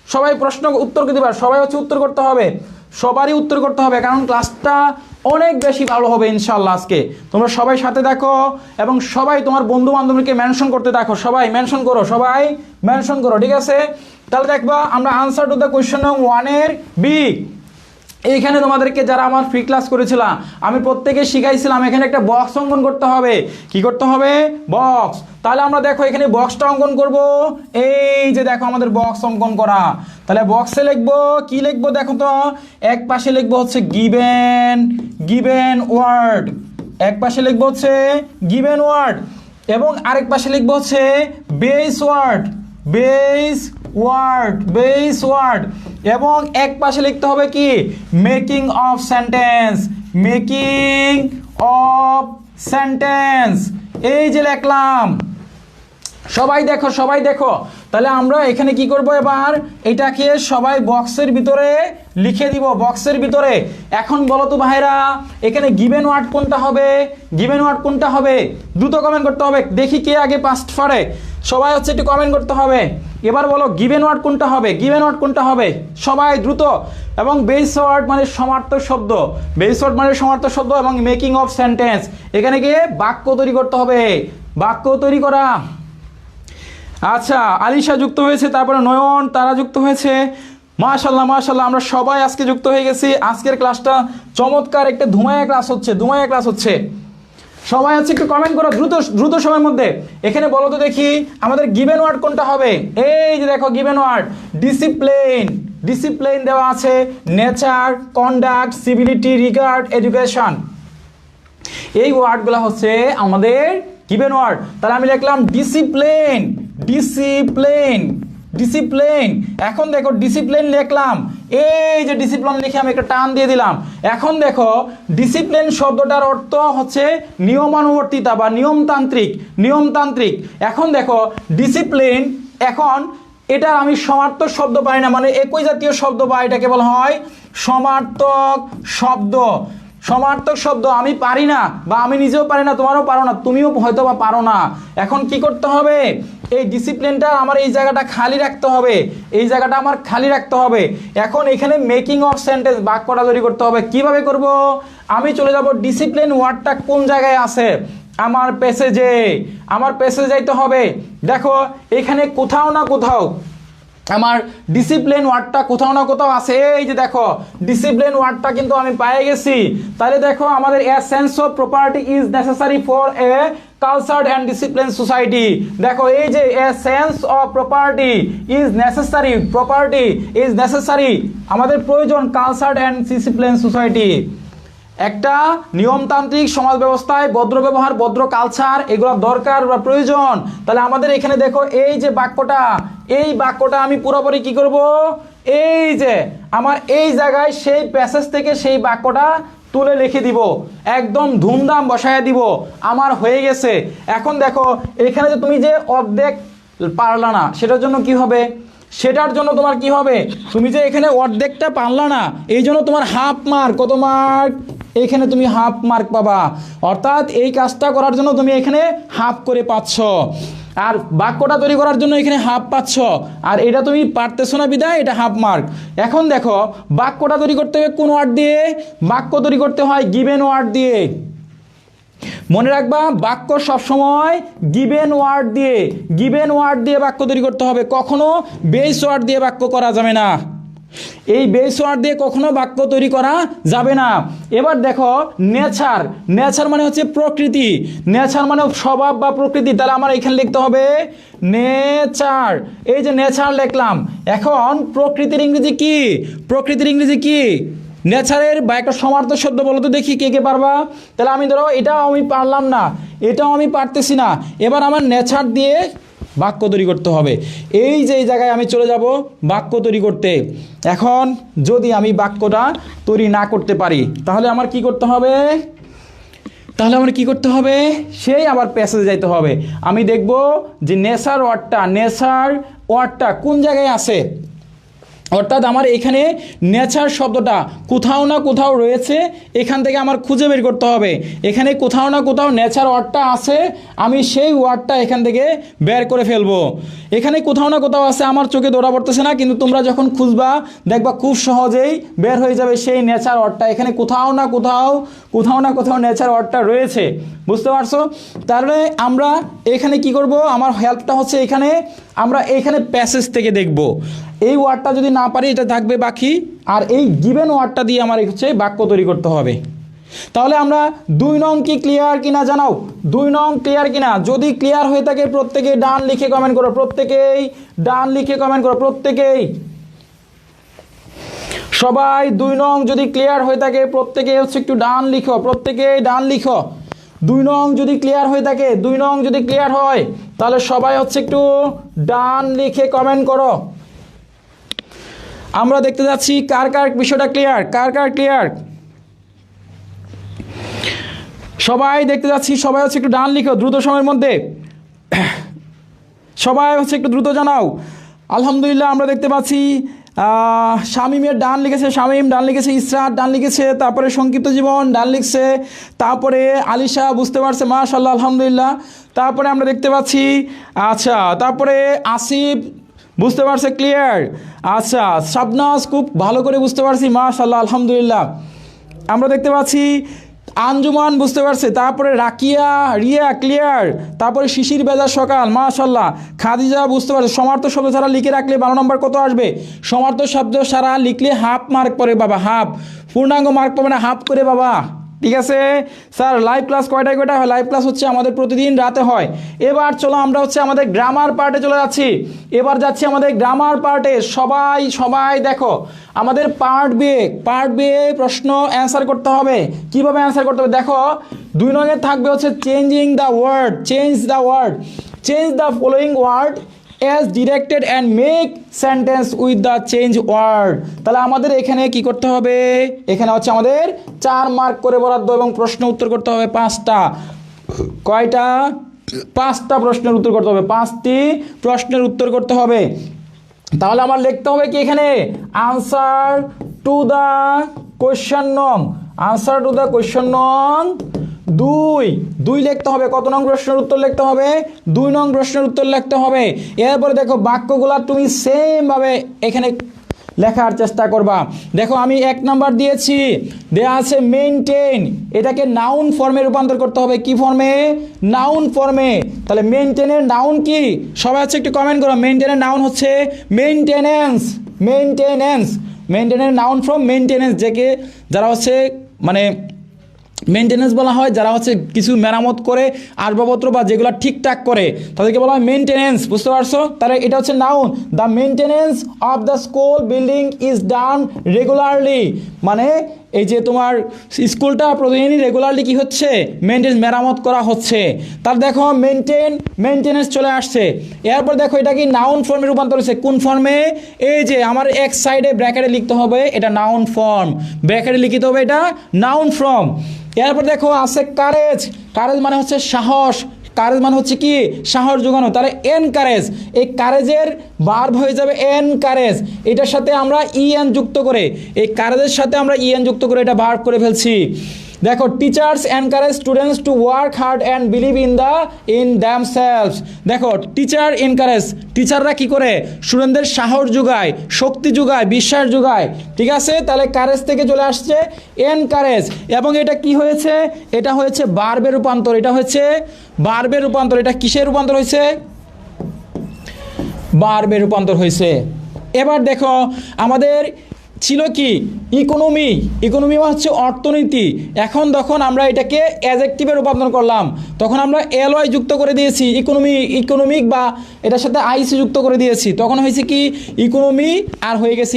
A: সবাই প্রশ্ন উত্তর দিতে পারবে, সবাই হচ্ছে উত্তর করতে হবে, সবারই উত্তর করতে হবে, কারণ ক্লাসটা অনেক বেশি ভালো হবে ইনশাআল্লাহ। আজকে তোমরা সবাই সাথে দেখো এবং সবাই তোমার বন্ধু বান্ধবীকে মেনশন করতে দেখো, সবাই মেনশন করো, ঠিক আছে? তাহলে দেখবা আমরা আনসার টু দ্য কোয়েশ্চন নং 1 এর বি। এইখানে তোমাদেরকে যারা আমার ফ্রি ক্লাস করেছিলাম আমি প্রত্যেকে শিখাইছিলাম এখানে একটা বক্স অঙ্কন করতে হবে। কি করতে হবে, বক্স। তাহলে আমরা দেখো এখানে বক্সটা অঙ্কন করব, এই যে দেখো আমাদের বক্স অঙ্কন করা। তাহলে বক্সে লিখবো, কি লিখবো দেখো তো, এক পাশে লিখবো হচ্ছে গিভেন ওয়ার্ড, এবং আরেক পাশে লিখবো হচ্ছে বেস ওয়ার্ড, এবং এক পাশে লিখতে হবে কি, মেকিং অফ সেন্টেন্স। এই যে লিখলাম, সবাই দেখো। তাহলে আমরা এখানে কি করব, এবার এটাকে সবাই বক্সের ভিতরে লিখে দিব, বক্সের ভিতরে। এখন বলো তো ভাইরা, এখানে গিভেন ওয়ার্ড কোনটা হবে, দ্রুত কমেন্ট করতে হবে, দেখি কে আগে ফার্স্ট পারে। সবাই হচ্ছে একটু কমেন্ট করতে হবে। এবার বলো গিভেন ওয়ার্ড কোনটা হবে, সবাই দ্রুত। এবং বেস ওয়ার্ড মানে সমার্থক শব্দ, এবং মেকিং অফ সেন্টেন্স, এখানে গিয়ে বাক্য তৈরি করতে হবে, বাক্য তৈরি করা। আচ্ছা আলিশা যুক্ত হয়েছে, তারপরে নয়ন, তারা যুক্ত হয়েছে, মাশাআল্লাহ, আমরা সবাই আজকে যুক্ত হয়ে গেছি। আজকের ক্লাসটা চমৎকার একটা ধুমায়া ক্লাস হচ্ছে। সবাই হচ্ছে একটু কমেন্ট করো দ্রুত সময়ের মধ্যে। এখানে বলো তো দেখি আমাদের গিভেন ওয়ার্ড কোনটা হবে। এই যে দেখো গিভেন ওয়ার্ড, ডিসিপ্লিন দেওয়া আছে, nature, conduct, civility, regard, education. এই ওয়ার্ডগুলো হচ্ছে আমাদের গিভেন ওয়ার্ড। তাহলে আমি লিখলাম ডিসিপ্লিন। এখন দেখো ডিসিপ্লিন লিখলাম, এই যে ডিসিপ্লিন লিখে আমি একটা টান দিয়ে দিলাম। এখন দেখো ডিসিপ্লিন শব্দটার অর্থ হচ্ছে নিয়মানুবর্তিতা বা নিয়মতান্ত্রিক। এখন দেখো ডিসিপ্লিন, এখন এটা আমি সমার্থক শব্দ পাই না, মানে একই জাতীয় শব্দ বা এটাকে বলা হয় সমার্থক শব্দ। আমি পারি না, বা আমি নিজেও পারি না, তোমারও পারো না, তুমিও হয়তো বা পারো না। এখন কি করতে হবে, এই ডিসিপ্লিনটা আমার এই জায়গাটা খালি রাখতে হবে। এখন এখানে মেকিং অফ সেন্টেন্স, বাক্যটা তৈরি করতে হবে। কিভাবে করব, আমি চলে যাব ডিসিপ্লিন ওয়ার্ডটা কোন জায়গায় আছে, আমার প্যাসেজে যাইতে হবে। দেখো এখানে কোথাও না কোথাও আমার ডিসিপ্লিন ওয়ার্ডটা কোথাও না কোথাও আছে। এই যে দেখো ডিসিপ্লিন ওয়ার্ডটা কিন্তু আমি পেয়ে গেছি। তাহলে দেখো আমাদের a sense of property is necessary for a cultured and discipline society. দেখো এই যে a sense of property is necessary, property is necessary, আমাদের প্রয়োজন কালচার্ড অ্যান্ড ডিসিপ্লিন সোসাইটি। একটা নিয়মতান্ত্রিক সমাজ ব্যবস্থায় ভদ্র ব্যবহার, ভদ্র কালচার এগুলো দরকার বা প্রয়োজন। তাহলে আমাদের এখানে দেখো এই যে বাক্যটা, এই বাক্যটা আমি পুরোপুরি কি করব, এই যে আমার এই জায়গায় সেই প্যাসেজ থেকে সেই বাক্যটা তুলে লিখে দিব, একদম ধুমধাম বসায় দিব, আমার হয়ে গেছে। এখন দেখো এখানে যে তুমি যে অর্ধেক পারলা না, সেটার জন্য কি হবে, সেটার জন্য তোমার কি হবে, তুমি যে এখানে অর্ধেকটা পারলা না, এই জন্য তোমার হাফ মার্ক, কত মার্ক, এখানে তুমি হাফ মার্ক পাবা। অর্থাৎ এই কাজটা করার জন্য তুমি এখানে হাফ করে পাচ্ছ, আর বাক্যটা তৈরি করার জন্য এখানে হাফ পাচ্ছ, আর এটা তুমি পারতেছো না বিদায় এটা হাফ মার্ক। এখন দেখো বাক্যটা তৈরি করতে হবে কোন ওয়ার্ড দিয়ে, বাক্য তৈরি করতে হয় গিভেন ওয়ার্ড দিয়ে। মনে রাখবা বাক্য সবসময় গিভেন ওয়ার্ড দিয়ে, গিভেন ওয়ার্ড দিয়ে বাক্য তৈরি করতে হবে, কখনো বেস ওয়ার্ড দিয়ে বাক্য করা যাবে না। এই বেস ওয়ার্ড দিয়ে কখনো বাক্য তৈরি করা যাবে না। এবার দেখো নেচার, নেচার মানে হচ্ছে প্রকৃতি, নেচার মানে স্বভাব বা প্রকৃতি। তাহলে আমার এখানে লিখতে হবে নেচার, এই যে নেচার লিখলাম। এখন প্রকৃতির ইংরেজি কি, প্রকৃতির ইংরেজি কি, নেচারের বা একটা সমার্থক শব্দ বলো তো দেখি, কে কে পারবা। তাহলে আমি ধরো এটাও আমি পারলাম না, এটাও আমি পারতেছি না, এবার আমার নেচার দিয়ে বাক্য তৈরি করতে হবে। এই যে এই জায়গায় আমি চলে যাব বাক্য তৈরি করতে। এখন যদি আমি বাক্যটা তৈরি না করতে পারি তাহলে আমার কি করতে হবে, তাহলে আমার কি করতে হবে, সেই আবার প্যাসেজে যাইতে হবে। আমি দেখব যে নেচার ওয়ার্ডটা, নেচার ওয়ার্ডটা কোন জায়গায় আছে, অর্থাৎ আমার এখানে নেচার শব্দটা কোথাও না কোথাও রয়েছে, এখান থেকে আমার খুঁজে বের করতে হবে। এখানে কোথাও না কোথাও নেচার ওয়ার্ডটা আছে, আমি সেই ওয়ার্ডটা এখান থেকে বের করে ফেলবো। এখানে কোথাও না কোথাও আছে, আমার চোখে ধরা পড়তেছে না, কিন্তু তোমরা যখন খুঁজবা দেখবা খুব সহজেই বের হয়ে যাবে সেই নেচার ওয়ার্ডটা। এখানে কোথাও না কোথাও নেচার ওয়ার্ডটা রয়েছে, বুঝতে পারছো। তাহলে আমরা এখানে কি করব, আমার হেল্পটা হচ্ছে এখানে আমরা এখানে প্যাসেজ থেকে দেখব। এই ওয়ার্ডটা যদি না পারি এটা থাকবে বাকি, আর এই গিভেন ওয়ার্ডটা দিয়ে আমার হচ্ছে বাক্য তৈরি করতে হবে। তাহলে আমরা 2 নং কি ক্লিয়ার কিনা জানাও, 2 নং ক্লিয়ার কিনা। যদি ক্লিয়ার হয়ে থাকে প্রত্যেকেই ডান লিখে কমেন্ট করো, প্রত্যেকেই ডান লিখে কমেন্ট করো, প্রত্যেকেই, সবাই 2 নং যদি ক্লিয়ার হয়ে থাকে প্রত্যেকেই হচ্ছে একটু ডান লিখো, প্রত্যেকেই ডান লিখো। 2 নং যদি ক্লিয়ার হয়ে থাকে, 2 নং যদি ক্লিয়ার হয় তাহলে সবাই হচ্ছে একটু ডান লিখে কমেন্ট করো। আমরা দেখতে যাচ্ছি কার কার বিষয়টা ক্লিয়ার, কার কার ক্লিয়ার, সবাই দেখতে যাচ্ছি। সবাই হচ্ছে একটু ডান লিখো দ্রুত সময়ের মধ্যে, সবাই হচ্ছে একটু দ্রুত জানাও। আলহামদুলিল্লাহ আমরা দেখতে পাচ্ছি শামীমের ডান লিখেছে, শামীম ডান লিখেছে, ইসরাত ডান লিখেছে, তারপরে সংক্ষিপ্ত জীবন ডান লিখছে, তারপরে আলিশা বুঝতে পারছে, মাশাআল্লাহ আলহামদুলিল্লাহ। তারপরে আমরা দেখতে পাচ্ছি আচ্ছা, তারপরে আসিফ বুঝতে পারছে ক্লিয়ার, আচ্ছা শাবনাজ খুব ভালো করে বুঝতে পারছি, মাশাআল্লাহ আলহামদুলিল্লাহ। আমরা দেখতে পাচ্ছি আঞ্জুমান বুঝতে পারছে, তারপরে রাকিয়া, রিয়া ক্লিয়ার, তারপরে শিশির বেজার সকাল, মাশাআল্লাহ। খাদিজা বুঝতে পারছে। সমার্থক শব্দ ছাড়া লিখে রাখলে 12 নম্বর কত আসবে, সমার্থক শব্দ ছাড়া লিখলে হাফ মার্ক পড়ে বাবা, হাফ, পূর্ণাঙ্গ মার্ক পাবে না, হাফ করে বাবা, ঠিক আছে। স্যার লাইভ ক্লাস কয়টায় কয়টা হয়, লাইভ ক্লাস হচ্ছে আমাদের প্রতিদিন রাতে হয়। এবার চলো আমরা হচ্ছে আমাদের গ্রামার পার্টে চলে যাচ্ছি, এবার যাচ্ছি আমাদের গ্রামার পার্টে। সবাই দেখো আমাদের পার্ট বি প্রশ্ন অ্যান্সার করতে হবে। কিভাবে অ্যান্সার করতে হবে দেখো, 2 নঙে থাকবে হচ্ছে changing the word, change the following word as directed and make sentence with the change word। তাহলে আমাদের এখানে কি করতে হবে, এখানে হচ্ছে আমাদের 4 মার্ক করে বরাদ্দ এবং প্রশ্ন উত্তর করতে হবে 5টা। কয়টা, 5টা প্রশ্নের উত্তর করতে হবে, 5টি প্রশ্নের উত্তর করতে হবে। তাহলে আমার লিখতে হবে কি এখানে আনসার টু দ্য কোয়েশ্চন নং, আনসার টু দ্য কোয়েশ্চন নং 2 লিখতে হবে। কত নং প্রশ্নের উত্তর লিখতে হবে, 2 নং প্রশ্নের উত্তর লিখতে হবে। এরপরে দেখো বাক্যগুলো তুমি সেম ভাবে এখানে লেখার চেষ্টা করবা। দেখো আমি 1 নাম্বার দিয়েছি, দেয়া আছে মেইনটেইন, এটাকে নাউন ফর্মে রূপান্তর করতে হবে। কি ফর্মে, নাউন ফর্মে। তাহলে মেইনটেইনের নাউন কি, সবাই হচ্ছে একটু কমেন্ট করো। মেইনটেইনের নাউন হচ্ছে মেইনটেনেন্স, মেইনটেনেন্স, মেইনটেইনের নাউন ফ্রম মেইনটেনেন্স, যারা হচ্ছে মানে মেনটেনেন্স বলা হয় যারা হচ্ছে কিছু মেরামত করে আসবাবপত্র বা যেগুলো ঠিকঠাক করে তাদেরকে বলা হয় মেনটেনেন্স, বুঝতে পারছো? তাহলে এটা হচ্ছে noun. The maintenance of the school building is done regularly, মানে এই যে তোমার স্কুলটা প্রতিদিনই রেগুলারলি কি হচ্ছে, মেরামত করা হচ্ছে। তার দেখো মেনটেনেন্স চলে আসছে। এরপর দেখো এটা কি নাউন ফর্মে রূপান্তর হচ্ছে। কোন ফর্মে? এই যে আমার এক সাইডে ব্র্যাকেটে লিখতে হবে এটা নাউন ফর্ম, ব্র্যাকেটে লিখিতে হবে এটা নাউন ফর্ম। এরপর দেখো আছে কারেজ। কারেজ মানে হচ্ছে সাহস, কারেজ মানে হচ্ছে কি সাহস যোগানো। তাহলে এনকারেজ, এই কারেজের ভার্ব হয়ে যাবে এনকারেজ। এটার সাথে আমরা ইএন যুক্ত করে, এই কারেজের সাথে আমরা ইএন যুক্ত করে এটা ভার্ব করে ফেলছি। দেখো teachers encourage students to work hard and believe in themselves. দেখো টিচার এনকারেজ, টিচাররা কি করে স্টুডেন্টদের সাহস যোগায়, শক্তি যোগায়, বিশ্বাস যোগায়। ঠিক আছে, তাহলে কারেজ থেকে চলে আসছে এনকারেজ। এবং এটা কি হয়েছে, এটা হয়েছে ভার্বের রূপান্তর, এটা হচ্ছে ভার্বের রূপান্তর। এটা কিসের রূপান্তর হয়েছে? ভার্বের রূপান্তর হয়েছে। এবার দেখো আমাদের ছিল কি ইকোনমি, ইকোনমি হচ্ছে অর্থনীতি। এখন যখন আমরা এটাকে অ্যাডজেক্টিভে রূপান্তর করলাম তখন আমরা এলওয়াই যুক্ত করে দিয়েছি, ইকোনমিক বা এটার সাথে আইসি যুক্ত করে দিয়েছি, তখন হয়েছে কি ইকোনমি আর হয়ে গেছে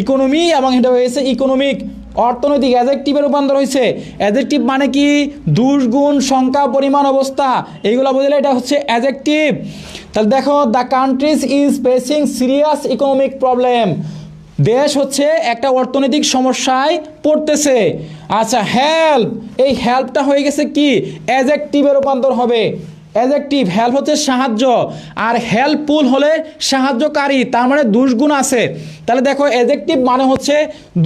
A: ইকোনমি এবং এটা হয়েছে ইকোনমিক। অর্থনৈতিক অ্যাডজেক্টিভে রূপান্তর হয়েছে। অ্যাডজেক্টিভ মানে কি দুষ গুণ সংখ্যা পরিমাণ অবস্থা এইগুলো বুঝলে এটা হচ্ছে অ্যাডজেক্টিভ। তাহলে দেখো the countries is facing serious economic problem, দেশ হচ্ছে একটা অর্থনৈতিক সমস্যায় পড়তেছে। আচ্ছা হেল্প, এই হেল্পটা হয়ে গেছে কি অ্যাডজেক্টিভে রূপান্তর হবে। অ্যাডজেক্টিভ হেল্প হচ্ছে সাহায্য, আর হেল্পফুল হলে সাহায্যকারী, তার মানে দুষ্গুণ আছে। তাহলে দেখো অ্যাডজেক্টিভ মানে হচ্ছে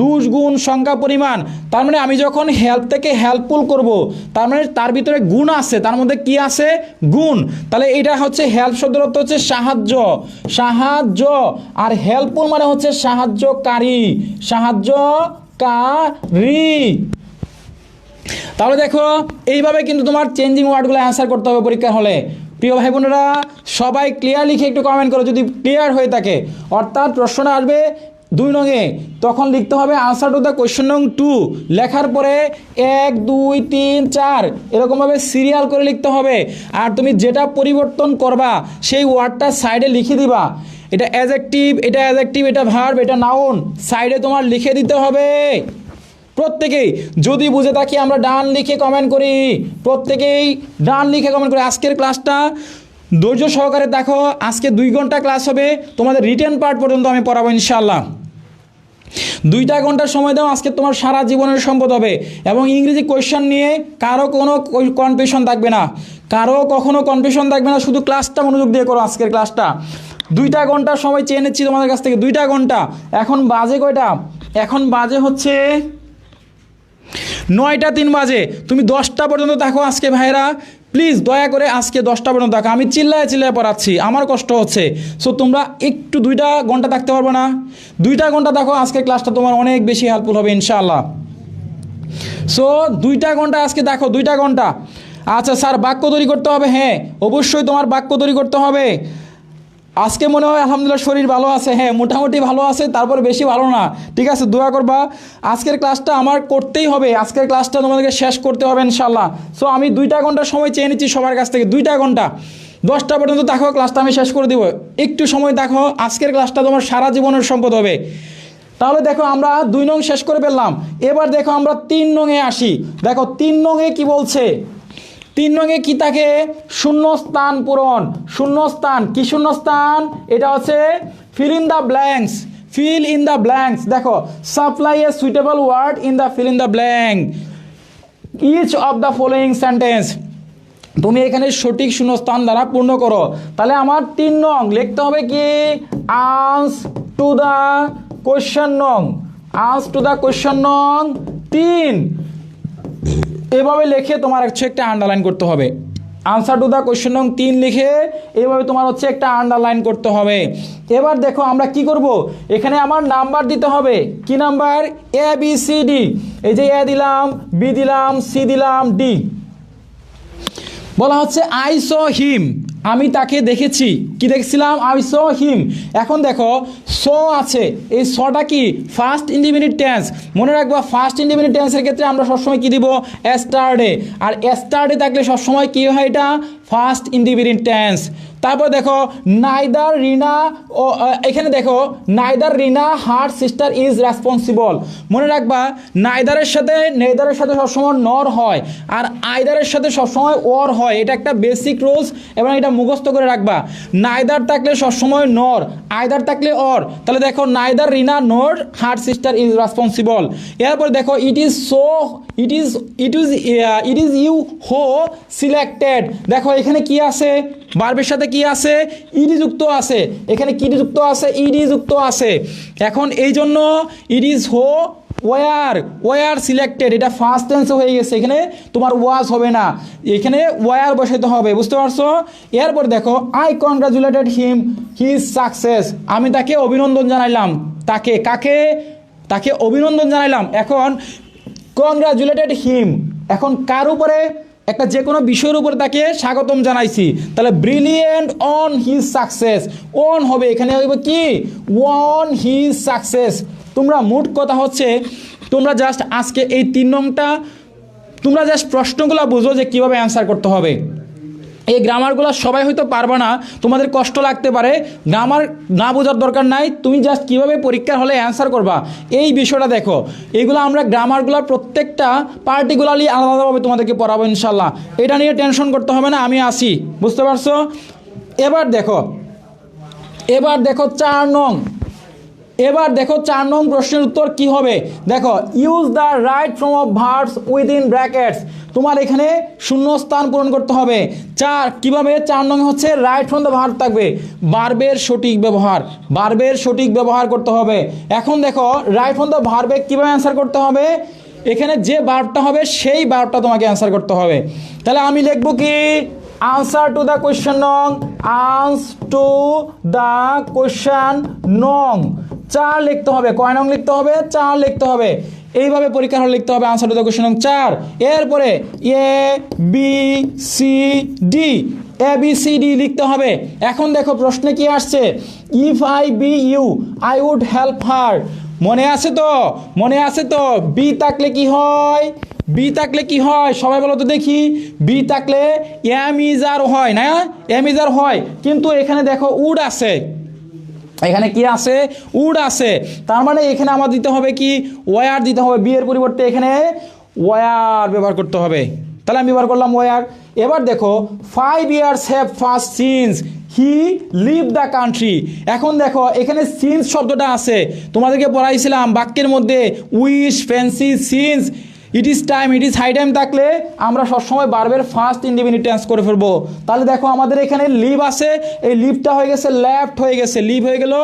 A: দুষ্গুণ সংখ্যা পরিমাণ। তার মানে আমি যখন হেল্প থেকে হেল্পফুল করব তার মানে তার ভিতরে গুণ আছে, তার মধ্যে কি আছে গুণ। তাহলে এটা হচ্ছে হেল্প শব্দের অর্থ হচ্ছে সাহায্য, আর হেল্পফুল মানে হচ্ছে সাহায্যকারী। তাহলে দেখো এইভাবে কিন্তু তোমার চেঞ্জিং ওয়ার্ডগুলো অ্যান্সার করতে হবে পরীক্ষা হলে। প্রিয় ভাই বোনেরা সবাই ক্লিয়ার লিখে একটু কমেন্ট করো যদি ক্লিয়ার হয়ে থাকে। অর্থাৎ প্রশ্নটা আসবে 2 নংয়ে, তখন লিখতে হবে আনসার টু দ্য কোয়েশ্চেন নং 2। লেখার পরে 1 2 3 4 এরকমভাবে সিরিয়াল করে লিখতে হবে। আর তুমি যেটা পরিবর্তন করবা সেই ওয়ার্ডটা সাইডে লিখে দিবা। এটা অ্যাডজেক্টিভ, এটা ভার্ব, এটা নাউন সাইডে তোমার লিখে দিতে হবে প্রত্যেকেই। যদি বুঝে থাকি আমরা ডান লিখে কমেন্ট করি, প্রত্যেকেই ডান লিখে কমেন্ট করি। আজকের ক্লাসটা ধৈর্য সহকারে দেখো, আজকে 2 ঘন্টা ক্লাস হবে, তোমাদের রিটেন পার্ট পর্যন্ত আমি পড়াবো ইনশাআল্লাহ। 2টা ঘন্টার সময় দাও, আজকে তোমার সারা জীবনের সম্পদ হবে। এবং ইংরেজি কোয়েশ্চেন নিয়ে কারো কোনো কনফিউশন থাকবে না, কখনো কনফিউশন থাকবে না, শুধু ক্লাসটা মনোযোগ দিয়ে করো। আজকের ক্লাসটা 2টা ঘন্টার সময় চেয়ে নিচ্ছি তোমাদের কাছ থেকে, 2টা ঘন্টা। এখন বাজে কয়টা? এখন বাজে হচ্ছে 9টা 3 বাজে। তুমি 10টা পর্যন্ত দেখো আজকে ভাইরা, প্লিজ দয়া করে আজকে 10টা পর্যন্ত দেখো। আমি চিল্লায় পড়াচ্ছি, আমার কষ্ট হচ্ছে। সো তোমরা একটু 2টা ঘন্টা থাকতে পারবে না? 2টা ঘন্টা দেখো, আজকে ক্লাসটা তোমার অনেক বেশি হেল্পফুল হবে ইনশাআল্লাহ। সো 2টা ঘন্টা আজকে দেখো, 2টা ঘন্টা। আচ্ছা স্যার বাক্য তৈরি করতে হবে, হ্যাঁ অবশ্যই তোমার বাক্য তৈরি করতে হবে। আজকে মনে হয় আলহামদুলিল্লাহ শরীর ভালো আছে, হ্যাঁ মোটামুটি ভালো আছে, তারপরে বেশি ভালো না। ঠিক আছে, দোয়া করবা। আজকের ক্লাসটা আমার করতেই হবে, আজকের ক্লাসটা তোমাদেরকে শেষ করতে হবে ইনশাআল্লাহ। সো আমি 2টা ঘন্টার সময় চেয়ে নিচ্ছি সবার কাছ থেকে, 2টা ঘন্টা। 10টা পর্যন্ত দেখো, ক্লাসটা আমি শেষ করে দিব। একটু সময় দেখো, আজকের ক্লাসটা তোমার সারা জীবনের সম্পদ হবে। তাহলে দেখো আমরা 2 নং শেষ করে ফেললাম। এবার দেখো আমরা 3 নংয়ে আসি। দেখো 3 নংয়ে কি বলছে? 3 নংয়ে কি থাকে? শূন্যস্থান পূরণ। শূন্যস্থান কি? শূন্যস্থান এটা হচ্ছে ফিল ইন দ্য ব্ল্যাঙ্কস। দেখো supply a suitable word in the fill in the blank each of the following sentence. তুমি এখানে সঠিক শূন্যস্থান দ্বারা পূর্ণ করো। তাহলে আমার 3 নং লিখতে হবে কি আনসার টু দ্য কোয়েশ্চেন নং 3। এভাবে লিখে তোমার হচ্ছে একটা আন্ডারলাইন করতে হবে। আনসার টু দ্য কোয়েশ্চেন নং 3 লিখে এভাবে তোমার হচ্ছে একটা আন্ডারলাইন করতে হবে। এবার দেখো আমরা কি করব, এখানে আমার নাম্বার দিতে হবে। কি number? A B C D. এই যে এ দিলাম, বি দিলাম, সি দিলাম, ডি। বলা হচ্ছে আই স হিম। আমি তাকে দেখেছি। কি দেখছিলাম? আই স হিম। এখন দেখো স আছে, এই সটা কি ফার্স্ট ইনডিফিনিট টেন্স। মনে রাখবা ফার্স্ট ইনডিফিনিট টেন্সের ক্ষেত্রে আমরা সবসময় কি দিব? এস্টারডে। আর এস্টারডে থাকলে সবসময় কি হয়? এটা ফার্স্ট ইনডিফিনিট টেন্স। তারপর দেখো নাইদার রিনা, ও এখানে দেখো neither Rina her sister is responsible. মনে রাখবা নাইদারের সাথে নেদারের সাথে সবসময় নর হয়, আর আইদারের সাথে সবসময় ওর হয়। এটা একটা বেসিক রুলস এবং এটা মুখস্থ করে রাখবা। নাইদার থাকলে সবসময় নর, আইদার থাকলে অর। তাহলে দেখো নাইদার রিনা নর হার সিস্টার ইজ রেসপন্সিবল। এরপর দেখো it is so, it is you who selected. দেখো এখানে কি আছে? ভার্বের সাথে কি আছে? ইডি যুক্ত আছে। এখানে কি যুক্ত আছে? ইডি যুক্ত আছে। এখন এই জন্য ইট ইজ হো ওয়ার সিলেক্টেড, এটা ফার্স্ট টেন্স হয়ে গেছে। এখানে তোমার ওয়াজ হবে না, এখানে ওয়ার বসাতে হবে। বুঝতে পারছো? এরপর দেখো I congratulated him his success. আমি তাকে অভিনন্দন জানাইলাম। তাকে অভিনন্দন জানাইলাম। এখন কংগ্রাচুলেটেড হিম, এখন কার উপরে? একটা যে কোনো বিষয়ের উপরে তাকে স্বাগতম জানাইছি। তাহলে brilliant on his success, on হবে এখানে হবে কি? On his success. তোমরা মোট কথা হচ্ছে তোমরা জাস্ট আজকে এই 3 নংটা তোমরা জাস্ট প্রশ্নগুলো বুঝো যে কীভাবে অ্যান্সার করতে হবে। এই গ্রামারগুলো সবাই হয়তো পারবে না, তোমাদের কষ্ট লাগতে পারে। গ্রামার না বোঝার দরকার নাই, তুমি জাস্ট কীভাবে পরীক্ষার হলে অ্যান্সার করবা এই বিষয়টা দেখো। এইগুলো আমরা গ্রামারগুলো প্রত্যেকটা পার্টিকুলারলি আলাদাভাবে তোমাদেরকে পড়াবো ইনশাল্লাহ। এটা নিয়ে টেনশন করতে হবে না, আমি আসি। বুঝতে পারছো? এবার দেখো 4 নং। এবার দেখো 4 নং প্রশ্নের উত্তর কি হবে? দেখো use the right form of verbs within brackets. তোমার এখানে শূন্যস্থান পূরণ করতে হবে। কিভাবে? 4 নং হচ্ছে রাইট ফ্রম দ্য ভার্ব থাকবে, ভার্বের সঠিক ব্যবহার করতে হবে। এখন দেখো রাইট ফ্রম দ্য ভার্বে কীভাবে অ্যান্সার করতে হবে? এখানে যে ভার্বটা হবে সেই ভার্বটা তোমাকে অ্যান্সার করতে হবে। তাহলে আমি লিখবো কি? আনসার টু দ্য কোয়েশ্চেন নং, নং 4 লিখতে হবে। কয় নং লিখতে হবে? 4 লিখতে হবে। এইভাবে পরীক্ষার হলে লিখতে হবে আনসার টু দ্য কোয়েশ্চেন নং 4। এরপরে ABCD লিখতে হবে। এখন দেখো প্রশ্নে কি আসছে? If I be you I would help her. মনে আছে তো? বি থাকলে কি হয়? সবাই বলো তো দেখি। বি থাকলে এম ইজ আর হয় না? এম ইজ আর হয়, কিন্তু এখানে দেখো উড আছে। এখানে কি আছে? উড আছে। তার মানে এখানে আমার দিতে হবে কি? ওয়ার দিতে হবে। বি এর পরিবর্তে এখানে ওয়ার ব্যবহার করতে হবে। তাহলে আমি ব্যবহার করলাম ওয়ার। এবার দেখো 5 years have passed since he leave the country। এখন দেখো এখানে সিন্স শব্দটা আছে, তোমাদেরকে পড়াইছিলাম বাক্যের মধ্যে wish, fancy, since, it is time, it is high time থাকলে আমরা সবসময় ভার্বের ফার্স্ট ইনডিফিনিট টেন্স করে ফেলবো। তাহলে দেখো আমাদের এখানে লিভ আছে, এই লিভটা হয়ে গেছে লেফট হয়ে গেছে, লিভ হয়ে গেল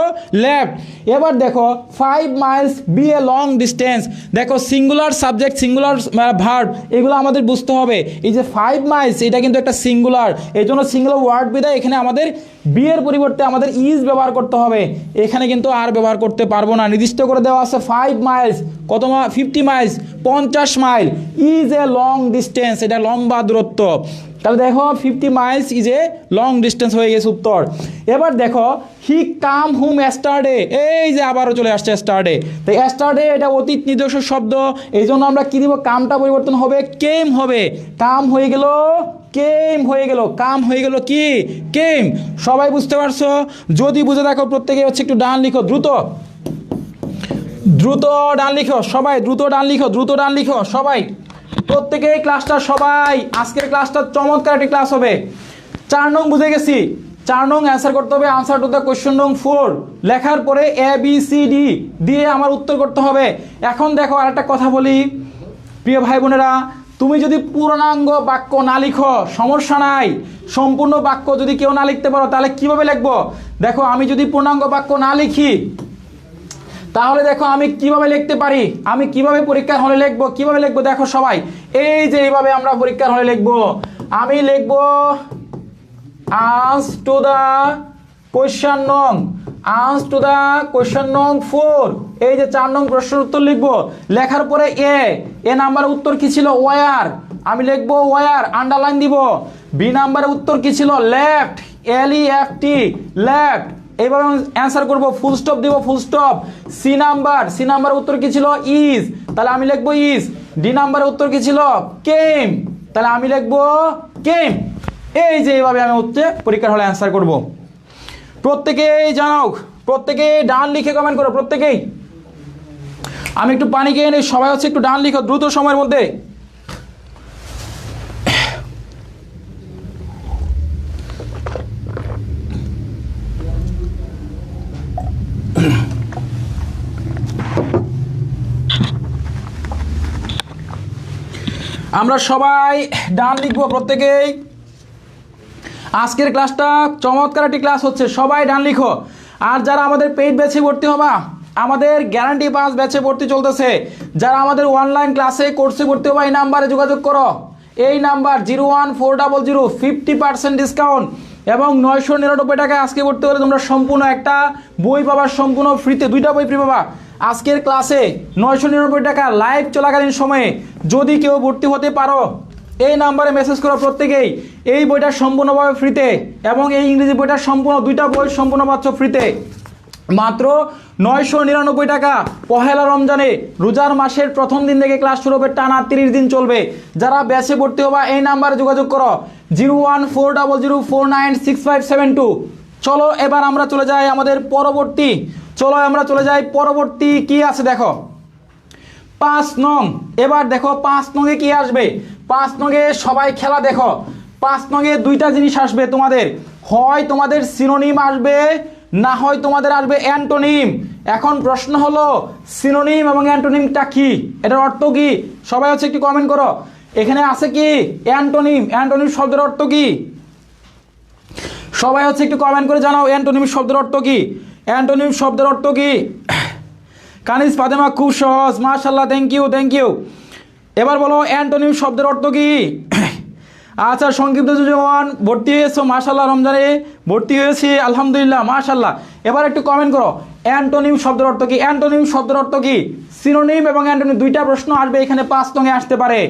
A: লেফট। এবার দেখো 5 miles be a long distance. দেখো সিঙ্গুলার সাবজেক্ট, সিঙ্গুলার ভার্ব, এগুলো আমাদের বুঝতে হবে। এই যে 5 miles এটা কিন্তু একটা সিঙ্গুলার, এই জন্য সিঙ্গুলার ওয়ার্ড বিদায় এখানে আমাদের বি এর পরিবর্তে আমাদের ইজ ব্যবহার করতে হবে। এখানে কিন্তু আর ব্যবহার করতে পারবো না। নির্দিষ্ট করে দেওয়া আছে 5 miles, কত 50 miles, 50 mile. Is a long distance, এটা লম্বা দূরত্ব। তাহলে দেখো 50 miles is a long distance হয়ে গেছে উত্তর। এবার দেখো হি কাম হোম এস্টারডে, এই যে আবারও চলে আসছে এস্টারডে। তো এস্টারডে এটা অতীত নির্দেশক শব্দ, এই জন্য আমরা কি দিব? কামটা পরিবর্তন হবে, কেম হবে। কাম হয়ে গেল কাম হয়ে গেল কি? কেম। সবাই বুঝতে পারছো? যদি বুঝে দেখো প্রত্যেকে হচ্ছে একটু ডান লিখো, দ্রুত ডান লিখো সবাই, দ্রুত ডান লিখো সবাই, প্রত্যেকেই ক্লাসটা সবাই। আজকের ক্লাসটা চমৎকার একটি ক্লাস হবে। 4 নং বুঝে গেছি। 4 নং অ্যান্সার করতে হবে আনসার টু দ্য কোয়েশ্চেন নং 4। লেখার পরে ABCD দিয়ে আমার উত্তর করতে হবে। এখন দেখো আরেকটা কথা বলি প্রিয় ভাই বোনেরা, তুমি যদি পূর্ণাঙ্গ বাক্য না লিখো সমস্যা নাই, সম্পূর্ণ বাক্য যদি কেউ না লিখতে পারো তাহলে কিভাবে লিখবো? দেখো আমি যদি পূর্ণাঙ্গ বাক্য না লিখি তাহলে দেখো আমি কিভাবে লিখতে পারি, আমি কিভাবে পরীক্ষার হলে লিখবো, কিভাবে লিখবো? দেখো সবাই এই যে এইভাবে আমরা পরীক্ষার হলে লিখবো। আমি লিখবো আনসার টু দ্য কোয়েশ্চেন নং 4। এই যে 4 নং প্রশ্নের উত্তর লিখবো। লেখার পরে এ নাম্বারের উত্তর কি ছিল? ওয়ার। আমি লিখবো ওয়ার, আন্ডারলাইন দিব। বি নাম্বারের উত্তর কি ছিল? লেফট। LEFT left. এইভাবে অ্যান্সার করব, ফুল স্টপ দিব, ফুল স্টপ। সি নাম্বার উত্তর কি ছিল? ইজ, তাহলে আমি লিখবো ইজ। ডি নাম্বারের উত্তর কি ছিল? কেম, তাহলে আমি লিখবো কেম। এই যে এইভাবে আমি হচ্ছে পরীক্ষার হলে অ্যান্সার করব। প্রত্যেকেই জানাও, প্রত্যেকেই ডান লিখে কমেন্ট করো, প্রত্যেকেই। আমি একটু পানি খেয়ে নিই, সবাই হচ্ছে একটু ডান লিখো দ্রুত সময়ের মধ্যে। আমরা সবাই ডান লিখবো প্রত্যেকেই। আজকের ক্লাসটা চমৎকার একটি ক্লাস হচ্ছে, সবাই ডান লিখো। আর যারা আমাদের পেইড ব্যাচে ভর্তি হবা, আমাদের গ্যারান্টি পাস ব্যাচে ভর্তি চলতেছে, যারা আমাদের অনলাইন ক্লাসে কোর্সে ভর্তি হবা, এই নাম্বারে যোগাযোগ করো। এই নাম্বার 01400 50% ডিসকাউন্ট এবং 999 টাকায় আজকে ভর্তি হলে তোমরা সম্পূর্ণ একটা বই পাবা, সম্পূর্ণ ফ্রিতে, 2টা বই ফ্রি পাবা। আজকের ক্লাসে 999 টাকা লাইভ চলাকালীন সময়ে যদি কেউ ভর্তি হতে পারো, এই নাম্বারে মেসেজ করো প্রত্যেকেই। এই বইটা সম্পূর্ণভাবে ফ্রিতে এবং এই ইংরেজি বইটা সম্পূর্ণ, 2টা বই সম্পূর্ণ পাচ্ছ ফ্রিতে মাত্র 999 টাকা। পহেলা রমজানে রোজার মাসের প্রথম দিন থেকে ক্লাস শুরু হবে, টানা 30 দিন চলবে। যারা ব্যাচে ভর্তি হবা এই নাম্বারে যোগাযোগ করো 01400496572। চলো এবার আমরা চলে যাই আমাদের পরবর্তী, কি আছে দেখো 5 নং। এবার দেখো 5 নংয়ে কি আসবে। 5 নংয়ে সবাই খেলা দেখো। 5 নংয়ে 2টা জিনিস আসবে তোমাদের, হয় তোমাদের সিনোনিম আসবে, না হয় তোমাদের আসবে অ্যান্টোনিম। এখন প্রশ্ন হলো সিনোনিম এবং অ্যান্টোনিমটা কি, এটার অর্থ কি? সবাই হচ্ছে একটু কমেন্ট করো। এখানে আছে কি অ্যান্টোনিম, অ্যান্টোনিম শব্দের অর্থ কি? সবাই হচ্ছে একটু কমেন্ট করে জানাও অ্যান্টোনিম শব্দের অর্থ কি, অ্যান্টোনিম শব্দের অর্থ কি? কানিস ফাতেমা, খুব সহজ, মাশাআল্লাহ, থ্যাংক ইউ। এবার বলো অ্যান্টোনিম শব্দের অর্থ কি? আচ্ছা, সংক্ষিপ্ত যোজন ভর্তি হয়েছো, মাশাআল্লাহ, রমজানে ভর্তি হয়েছি, আলহামদুলিল্লাহ, মাশাআল্লাহ। এবার একটু কমেন্ট করো অ্যান্টোনিম শব্দের অর্থ কি, অ্যান্টোনিম শব্দের অর্থ কি? সিনোনিম এবং অ্যান্টোনিম 2টা প্রশ্ন আসবে এখানে, 5 নংয়ে আসতে পারে।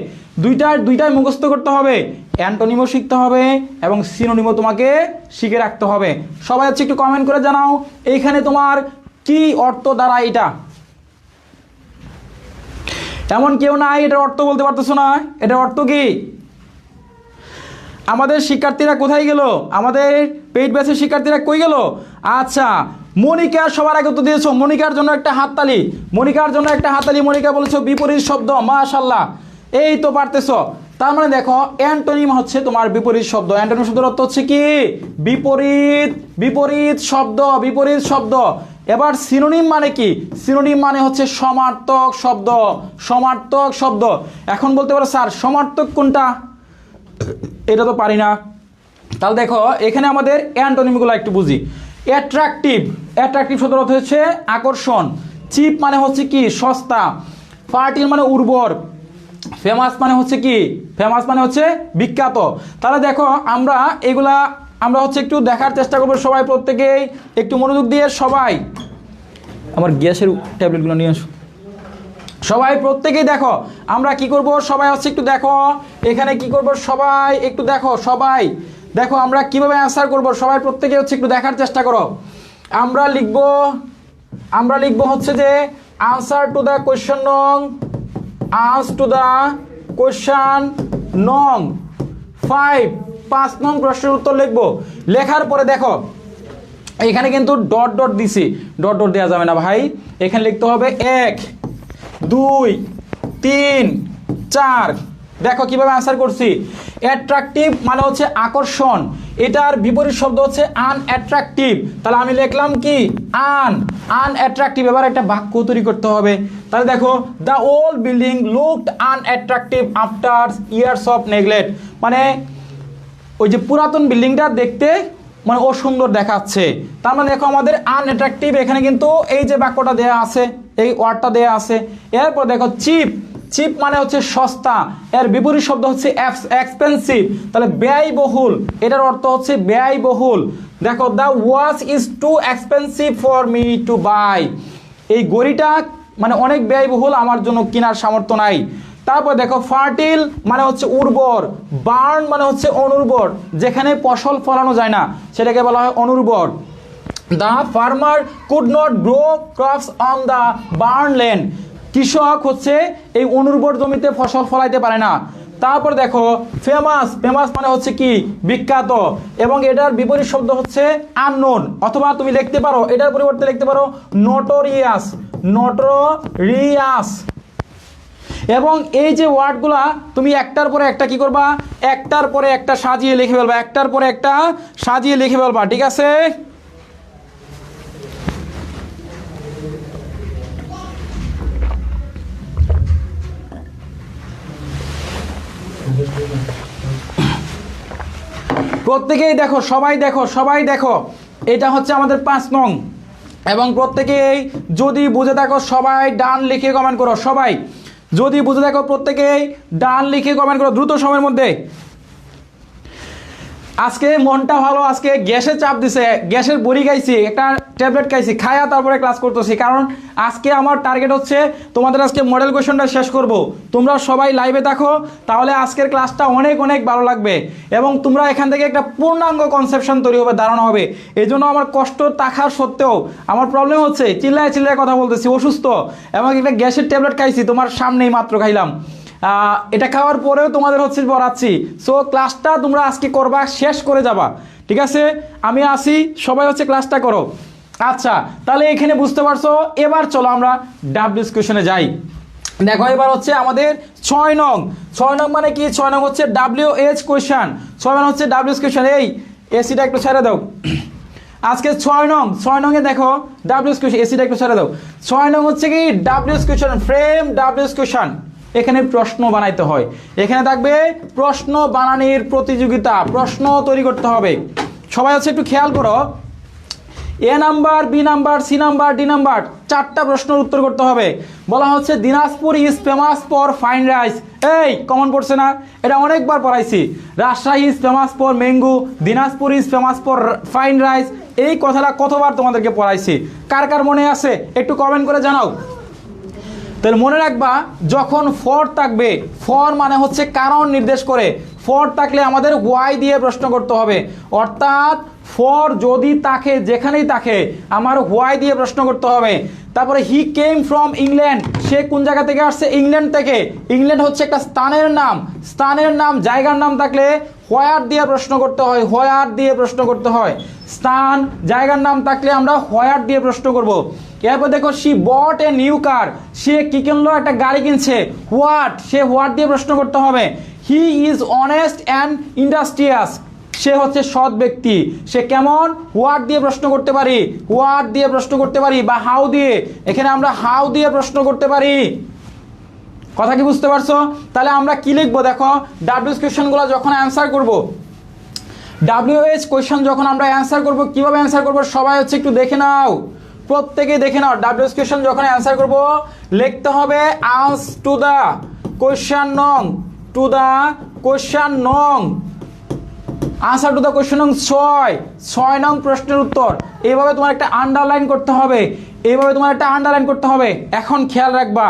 A: দুইটাই মুখস্থ করতে হবে, অ্যান্টোনিমও শিখতে হবে এবং সিনোনিমও তোমাকে শিখে রাখতে হবে। সবাই হচ্ছে একটু কমেন্ট করে জানাও এইখানে তোমার কি অর্থ দাঁড়ায়। এটা এমন কেউ নাই এটার অর্থ বলতে পারতেছো না, এটার অর্থ কি? আমাদের শিক্ষার্থীরা কোথায় গেল? আমাদের পেইড ব্যাচের শিক্ষার্থীরা কই গেল? আচ্ছা, মনিকা সবার আগে তো দিয়েছো, মনিকার জন্য একটা হাততালি, মনিকা বলেছো বিপরীত শব্দ, মাশাআল্লাহ, এই তো পারতেছো। তার মানে দেখো অ্যান্টোনিম হচ্ছে তোমার বিপরীত শব্দ। অ্যান্টোনিম শব্দের অর্থ হচ্ছে কি? বিপরীত শব্দ। এবার সিনোনিম মানে কি? সিনোনিম মানে হচ্ছে সমার্থক শব্দ। এখন বলতে পারো স্যার সমার্থক কোনটা? এটা তো পারি না। তাহলে দেখো এখানে আমাদের অ্যান্টোনিমগুলো একটু বুঝি। অ্যাট্রাকটিভ শব্দের অর্থ হচ্ছে আকর্ষণ। চিপ মানে হচ্ছে কি? সস্তা। ফার্টিল মানে উর্বর। ফেমাস মানে হচ্ছে কি? ফেমাস মানে হচ্ছে বিখ্যাত। তাহলে দেখো আমরা এগুলা হচ্ছে একটু দেখার চেষ্টা করবো, সবাই প্রত্যেকেই একটু মনোযোগ দিয়ে। সবাই আমার গ্যাসের ট্যাবলেটগুলো নিয়ে আসো। সবাই প্রত্যেকেই দেখো আমরা কি করব, সবাই হচ্ছে একটু দেখো এখানে কি করব, সবাই একটু দেখো, সবাই দেখো আমরা কিভাবে অ্যান্সার করব। সবাই প্রত্যেকে হচ্ছে একটু দেখার চেষ্টা করো। আমরা লিখব হচ্ছে যে আনসার টু দ্য কোয়েশ্চন নং 5 নং প্রশ্নের উত্তর লিখবো। লেখার পরে দেখো এখানে কিন্তু ডট দিছি, ডট দেওয়া যাবে না ভাই, এখানে লিখতে হবে 1 2 3 4। দেখো কিভাবে আনসার করছি। অ্যাট্রাকটিভ মানে হচ্ছে আকর্ষণ, এটার বিপরীত শব্দ হচ্ছে আনঅ্যাট্রাকটিভ। তাহলে আমি লিখলাম কি? আনঅ্যাট্রাকটিভ। এবার একটা বাক্য তৈরি করতে হবে। তাহলে দেখো the old building looked unattractive after years of neglect. মানে ওই যে পুরাতন বিল্ডিংটা দেখতে মানে অসুন্দর দেখাচ্ছে। তার মানে দেখো আমাদের আনঅ্যাট্রাকটিভ, এখানে কিন্তু এই যে বাক্যটা দেয়া আছে, এই ওয়ার্ডটা দেয়া আছে। এরপর দেখো চিপ মানে হচ্ছে সস্তা, এর বিপরীত শব্দ হচ্ছে এক্সপেন্সিভ, তাহলে ব্যয়বহুল, এটার অর্থ হচ্ছে ব্যয়বহুল। দেখো the watch is too expensive for me to buy, এই ঘড়িটা মানে অনেক ব্যয়বহুল, আমার জন্য কেনার সামর্থ্য নাই। তারপর দেখো ফার্টিল মানে হচ্ছে উর্বর, বার্ন মানে হচ্ছে অনুর্বর, যেখানে ফসল ফলানো যায় না সেটাকে বলা হয় অনুর্বর। The farmer could not grow crops on the burn land, কৃষক হচ্ছে এই অনুর্বর জমিতে ফসল ফলাইতে পারে না। তারপর দেখো ফেমাস, ফেমাস মানে হচ্ছে কি বিখ্যাত, এবং এটার বিপরীত শব্দ হচ্ছে আননোন, অথবা তুমি লিখতে পারো এটার পরিবর্তে লিখতে পারো নোটোরিয়াস, নোটোরিয়াস। এবং এই যে ওয়ার্ডগুলা তুমি একটার পরে একটা কি করবা, একটার পরে একটা সাজিয়ে লিখে ফেলবা, একটার পরে একটা সাজিয়ে লিখে ফেলবা, ঠিক আছে? প্রত্যেকেই দেখো, সবাই দেখো, সবাই দেখো, এটা হচ্ছে আমাদের 5 নং। এবং প্রত্যেকেই যদি বুঝে থাকো সবাই ডান লিখে কমেন্ট করো, সবাই যদি বুঝে থাকো প্রত্যেকেই ডান লিখে কমেন্ট করো দ্রুত সময়ের মধ্যে। আজকে মনটা ভালো, আজকে গ্যাসের চাপ দিছে, গ্যাসের বড়ি খাইছি, একটা ট্যাবলেট খাইছি, খায়া তারপরে ক্লাস করতেছি, কারণ আজকে আমার টার্গেট হচ্ছে তোমাদের আজকে মডেল কোয়েশনটা শেষ করব। তোমরা সবাই লাইভে থাকো, তাহলে আজকের ক্লাসটা অনেক অনেক ভালো লাগবে এবং তোমরা এখান থেকে একটা পূর্ণাঙ্গ কনসেপশন তৈরি হবে, ধারণা হবে। এই জন্য আমার কষ্ট থাকার সত্ত্বেও আমার প্রবলেম হচ্ছে, চিল্লায় চিল্লায় কথা বলতেছি, অসুস্থ, এবং একটা গ্যাসের ট্যাবলেট খাইছি, তোমার সামনেই মাত্র খাইলাম। এটা খাওয়ার পরেও তোমাদের হচ্ছে পড়াচ্ছি। সো ক্লাসটা তোমরা আজকে করবা, শেষ করে যাবা, ঠিক আছে? আমি আসি, সবাই হচ্ছে ক্লাসটা করো। আচ্ছা, তাহলে এখানে বুঝতে পারছো। এবার চলো আমরা ডাব্লিউএস কোয়েশনে যাই। দেখো এবার হচ্ছে আমাদের 6 নং। 6 নং মানে কি? 6 নং হচ্ছে ডাব্লিউএইচ কোয়েশন। 6 নং হচ্ছে ডাব্লিউএস কোয়েশন। এই এসিটা একটু ছেড়ে দাও। আজকে 6 নং, 6 নং এ দেখো ডাব্লিউএস কোয়েশন, এসিটা একটু ছেড়ে দাও। 6 নং হচ্ছে কি WH question, frame WH question. এখানে প্রশ্ন বানাইতে হয়, এখানে থাকবে প্রশ্ন বানানোর প্রতিযোগিতা, প্রশ্ন তৈরি করতে হবে। সবাই হচ্ছে একটু খেয়াল করো, A number, B number, C number, D number, 4টা প্রশ্নের উত্তর করতে হবে। বলা হচ্ছে Dinajpur is famous for fine rice. এই কমন পড়ছে না? এটা অনেকবার পড়াইছি। Rajshahi is famous for mango, Dinajpur is famous for fine rice. এই কথাটা কতবার তোমাদেরকে পড়াইছি, কার কার মনে আছে একটু কমেন্ট করে জানাও। তাহলে মনে রাখবা, যখন ফর থাকবে, ফর মানে হচ্ছে কারণ নির্দেশ করে, ফর থাকলে আমাদের ওয়াই দিয়ে প্রশ্ন করতে হবে। অর্থাৎ ফর যদি থাকে, যেখানেই থাকে, আমার ওয়াই দিয়ে প্রশ্ন করতে হবে। তারপরে হি কেম ফ্রম ইংল্যান্ড, সে কোন জায়গা থেকে আসছে? ইংল্যান্ড থেকে। ইংল্যান্ড হচ্ছে একটা স্থানের নাম, স্থানের নাম, জায়গার নাম থাকলে হোয়ার দিয়ে প্রশ্ন করতে হয়, হোয়ার দিয়ে প্রশ্ন করতে হয়। স্থান, জায়গার নাম থাকলে আমরা হোয়ার দিয়ে প্রশ্ন করব। এরপর দেখো she bot a new car, সে কি কিনলো? একটা গাড়ি কিনছে। হোয়াট, সে হোয়াট দিয়ে প্রশ্ন করতে হবে। He is honest and industrious, সে হচ্ছে সৎ ব্যক্তি। সে কেমন? হোয়াট দিয়ে প্রশ্ন করতে পারি, হোয়াট দিয়ে প্রশ্ন করতে পারি, বা হাউ দিয়ে। এখানে আমরা হাউ দিয়ে প্রশ্ন করতে পারি। কথা কি বুঝতে পারছো? তাহলে আমরা কি লিখবো? দেখো ডাব্লিউএস কোয়েশনগুলো যখন অ্যান্সার করব, ডাব্লিউএইচ কোয়েশন যখন আমরা অ্যান্সার করব, কিভাবে অ্যান্সার করব সবাই হচ্ছে একটু দেখে নাও, প্রত্যেকে দেখে নাও। ডাব্লিউএইচ কোয়েশন যখন অ্যান্সার করব লিখতে হবে আনস টু দ্য কোয়েশন নং, টু দ্য কোয়েশন নং, আনসার টু দ্য কোয়েশন নং 6 নং প্রশ্নের উত্তর। এইভাবে তোমার একটা আন্ডারলাইন করতে হবে, এইভাবে তোমার একটা আন্ডারলাইন করতে হবে। এখন খেয়াল রাখবা,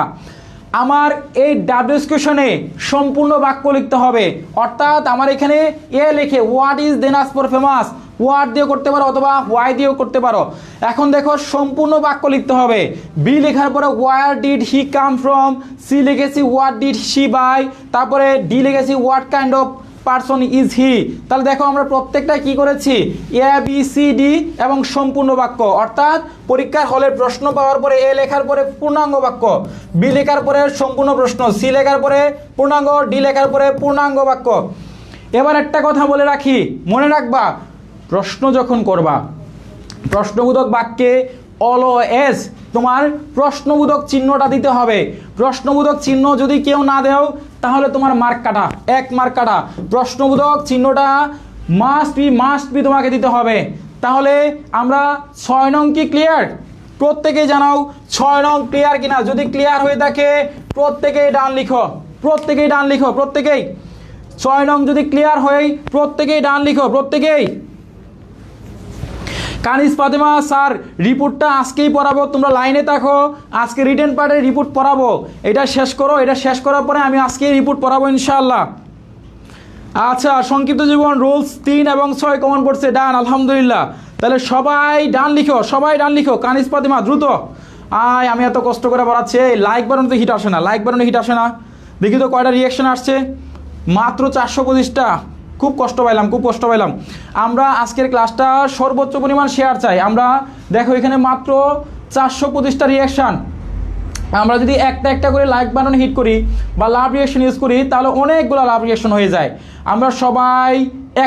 A: আমার এই ডাব্লিউএস কোয়েশনে সম্পূর্ণ বাক্য লিখতে হবে। অর্থাৎ আমার এখানে এ লিখে what is Dinajpur famous, what দিয়ে করতে পারো অথবা হোয়াই দিয়েও করতে পারো। এখন দেখো সম্পূর্ণ বাক্য লিখতে হবে। বি লেখার পরে where did he come from, C লিখেছি হোয়াট ডিড শি বাই, তারপরে ডি লিখেছি what kind of person is he. তাহলে দেখো আমরা প্রত্যেকটা কি করেছি, এ বি সি ডি এবং সম্পূর্ণ বাক্য। অর্থাৎ পরীক্ষার হলে প্রশ্ন পাওয়ার পরে এ লেখার পরে পূর্ণাঙ্গ বাক্য, বি লেখার পরে সম্পূর্ণ প্রশ্ন, সি লেখার পরে পূর্ণাঙ্গ, ডি লেখার পরে পূর্ণাঙ্গ বাক্য। এবার একটা কথা বলে রাখি, মনে রাখবা, প্রশ্ন যখন করবা, প্রশ্নবোধক বাক্যে অলওয়েজ তোমার প্রশ্নবোধক চিহ্নটা দিতে হবে। প্রশ্নবোধক চিহ্ন যদি কেউ না দেও তাহলে তোমার মার্ক কাটা, 1 মার্ক কাটা। প্রশ্নবোধক চিহ্নটা মাস্ট বি তোমাকে দিতে হবে। তাহলে আমরা 6 নং কি ক্লিয়ার? প্রত্যেকেই জানাও 6 নং ক্লিয়ার কিনা। যদি ক্লিয়ার হয়ে থাকে প্রত্যেকেই ডান লিখো, প্রত্যেকেই ডান লিখো, প্রত্যেকেই। 6 নং যদি ক্লিয়ার হয় প্রত্যেকেই ডান লিখো, প্রত্যেকেই। কানিজ ফাতেমা স্যার রিপোর্টটা আজকেই পড়াবো, তোমরা লাইনে থাকো, আজকে রিটেন পার্টের রিপোর্ট পড়াবো, এটা শেষ করো, এটা শেষ করার পরে আমি আজকেই রিপোর্ট পড়াবো ইনশাআল্লাহ। আচ্ছা, সংক্ষিপ্ত জীবন রুলস 3 এবং 6 কমন পড়ছে, ডান আলহামদুলিল্লাহ। তাহলে সবাই ডান লিখো, সবাই ডান লিখো। কানিজ ফাতেমা দ্রুত আয়, আমি এত কষ্ট করে পড়াচ্ছি, লাইক বাটন তো হিট আসে না, লাইক বাটনে হিট আসে না, দেখি তো কয়টা রিয়াকশন আসছে, মাত্র 425টা। খুব কষ্ট পাইলাম, খুব কষ্ট পাইলাম। আমরা আজকের ক্লাসটা সর্বোচ্চ পরিমাণ শেয়ার চাই। আমরা দেখো এখানে মাত্র 425টা রিয়াকশান, আমরা যদি একটা একটা করে লাইক বাটন হিট করি বা লাভ রিয়াকশন ইউজ করি তাহলে অনেকগুলো লাভ রিয়াকশন হয়ে যায়। আমরা সবাই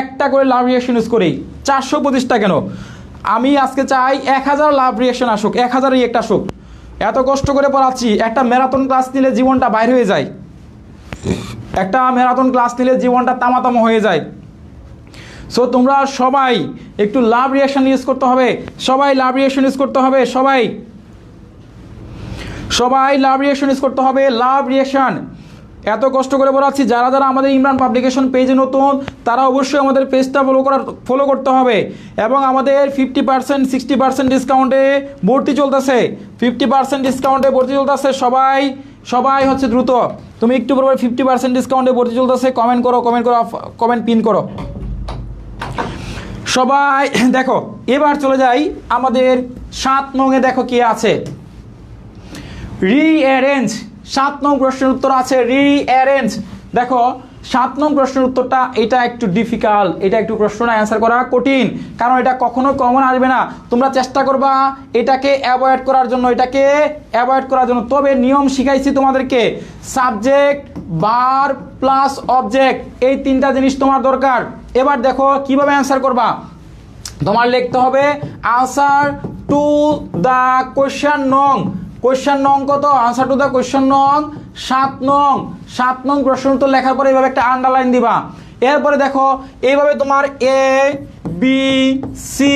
A: একটা করে লাভ রিয়াকশন ইউজ করি, 425টা কেন, আমি আজকে চাই 1000 লাভ রিয়াকশন আসুক, 1000 রিয়েক্ট আসুক। এত কষ্ট করে পড়াচ্ছি, একটা ম্যারাথন ক্লাস নিলে জীবনটা বাইর হয়ে যায়, একটা ম্যারাথন ক্লাস নিলে জীবনটা তামাতামা হয়ে যায়। সো তোমরা সবাই একটু লাভ রিয়াকশন ইউজ করতে হবে, সবাই লাভ রিয়াকশন ইউজ করতে হবে, সবাই লাভ রিয়াকশন ইউজ করতে হবে, লাভ রিয়াকশন। এত কষ্ট করে পড়াচ্ছি, যারা যারা আমাদের ইমরান পাবলিকেশন পেজে নতুন তারা অবশ্যই আমাদের পেজটা ফলো করতে হবে। এবং আমাদের 50% 60% ডিসকাউন্টে ভর্তি চলতেছে, 50% ডিসকাউন্টে ভর্তি চলতেছে। সবাই হচ্ছে দ্রুত, তুমি একটু পর 50% ডিসকাউন্টে ভর্তি চলতেছে, কমেন্ট করো, কমেন্ট পিন করো সবাই। দেখো এবার চলে যাই আমাদের 7 নংয়ে, দেখো কি আছে, রিঅ্যারেঞ্জ। 7 নং প্রশ্নের উত্তর আছে রিঅ্যারেঞ্জ। দেখো 7 নং প্রশ্নের উত্তরটা এটা একটু ডিফিকাল্ট, এটা একটু প্রশ্নটা অ্যান্সার করা কঠিন, কারণ এটা কখনো কমন আসবে না। তোমরা চেষ্টা করবা এটাকে অ্যাভয়েড করার জন্য। তবে নিয়ম শিখাইছি তোমাদেরকে, সাবজেক্ট, ভার্ব প্লাস অবজেক্ট, এই 3টা জিনিস তোমার দরকার। এবার দেখো কিভাবে অ্যান্সার করবা। তোমার লিখতে হবে আনসার টু দ্য কোয়েশ্চেন নং। কোয়েশ্চেন নং কত? আনসার টু দ্য কোয়েশ্চেন নং 7 নং। 7 নং প্রশ্ন উত্তর লেখার পরে এইভাবে একটা আন্ডারলাইন দিবা। এরপরে দেখো এইভাবে তোমার এ বি সি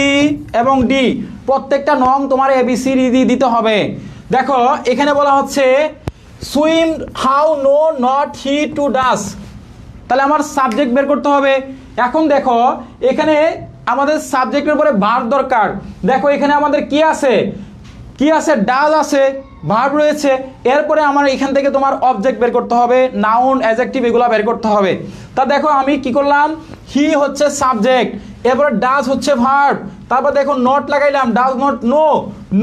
A: এবং ডি, প্রত্যেকটা নং তোমার এ বি সি ডি দিতে হবে। দেখো এখানে বলা হচ্ছে swim how know not he to does, তাহলে আমার সাবজেক্ট বের করতে হবে। এখন দেখো এখানে আমাদের সাবজেক্টের উপরে ভার্ব দরকার। দেখো এখানে আমাদের কি আছে, ডাজ আছে, ভার্ব রয়েছে। এরপরে আমার এখান থেকে তোমার অবজেক্ট বের করতে হবে, নাউন, অ্যাডজেক্টিভ এগুলো বের করতে হবে। তা দেখো আমি কি করলাম, হি হচ্ছে সাবজেক্ট, এরপরে ডাজ হচ্ছে ভার্ব, তারপর দেখো নট লাগাইলাম, ডাজ নট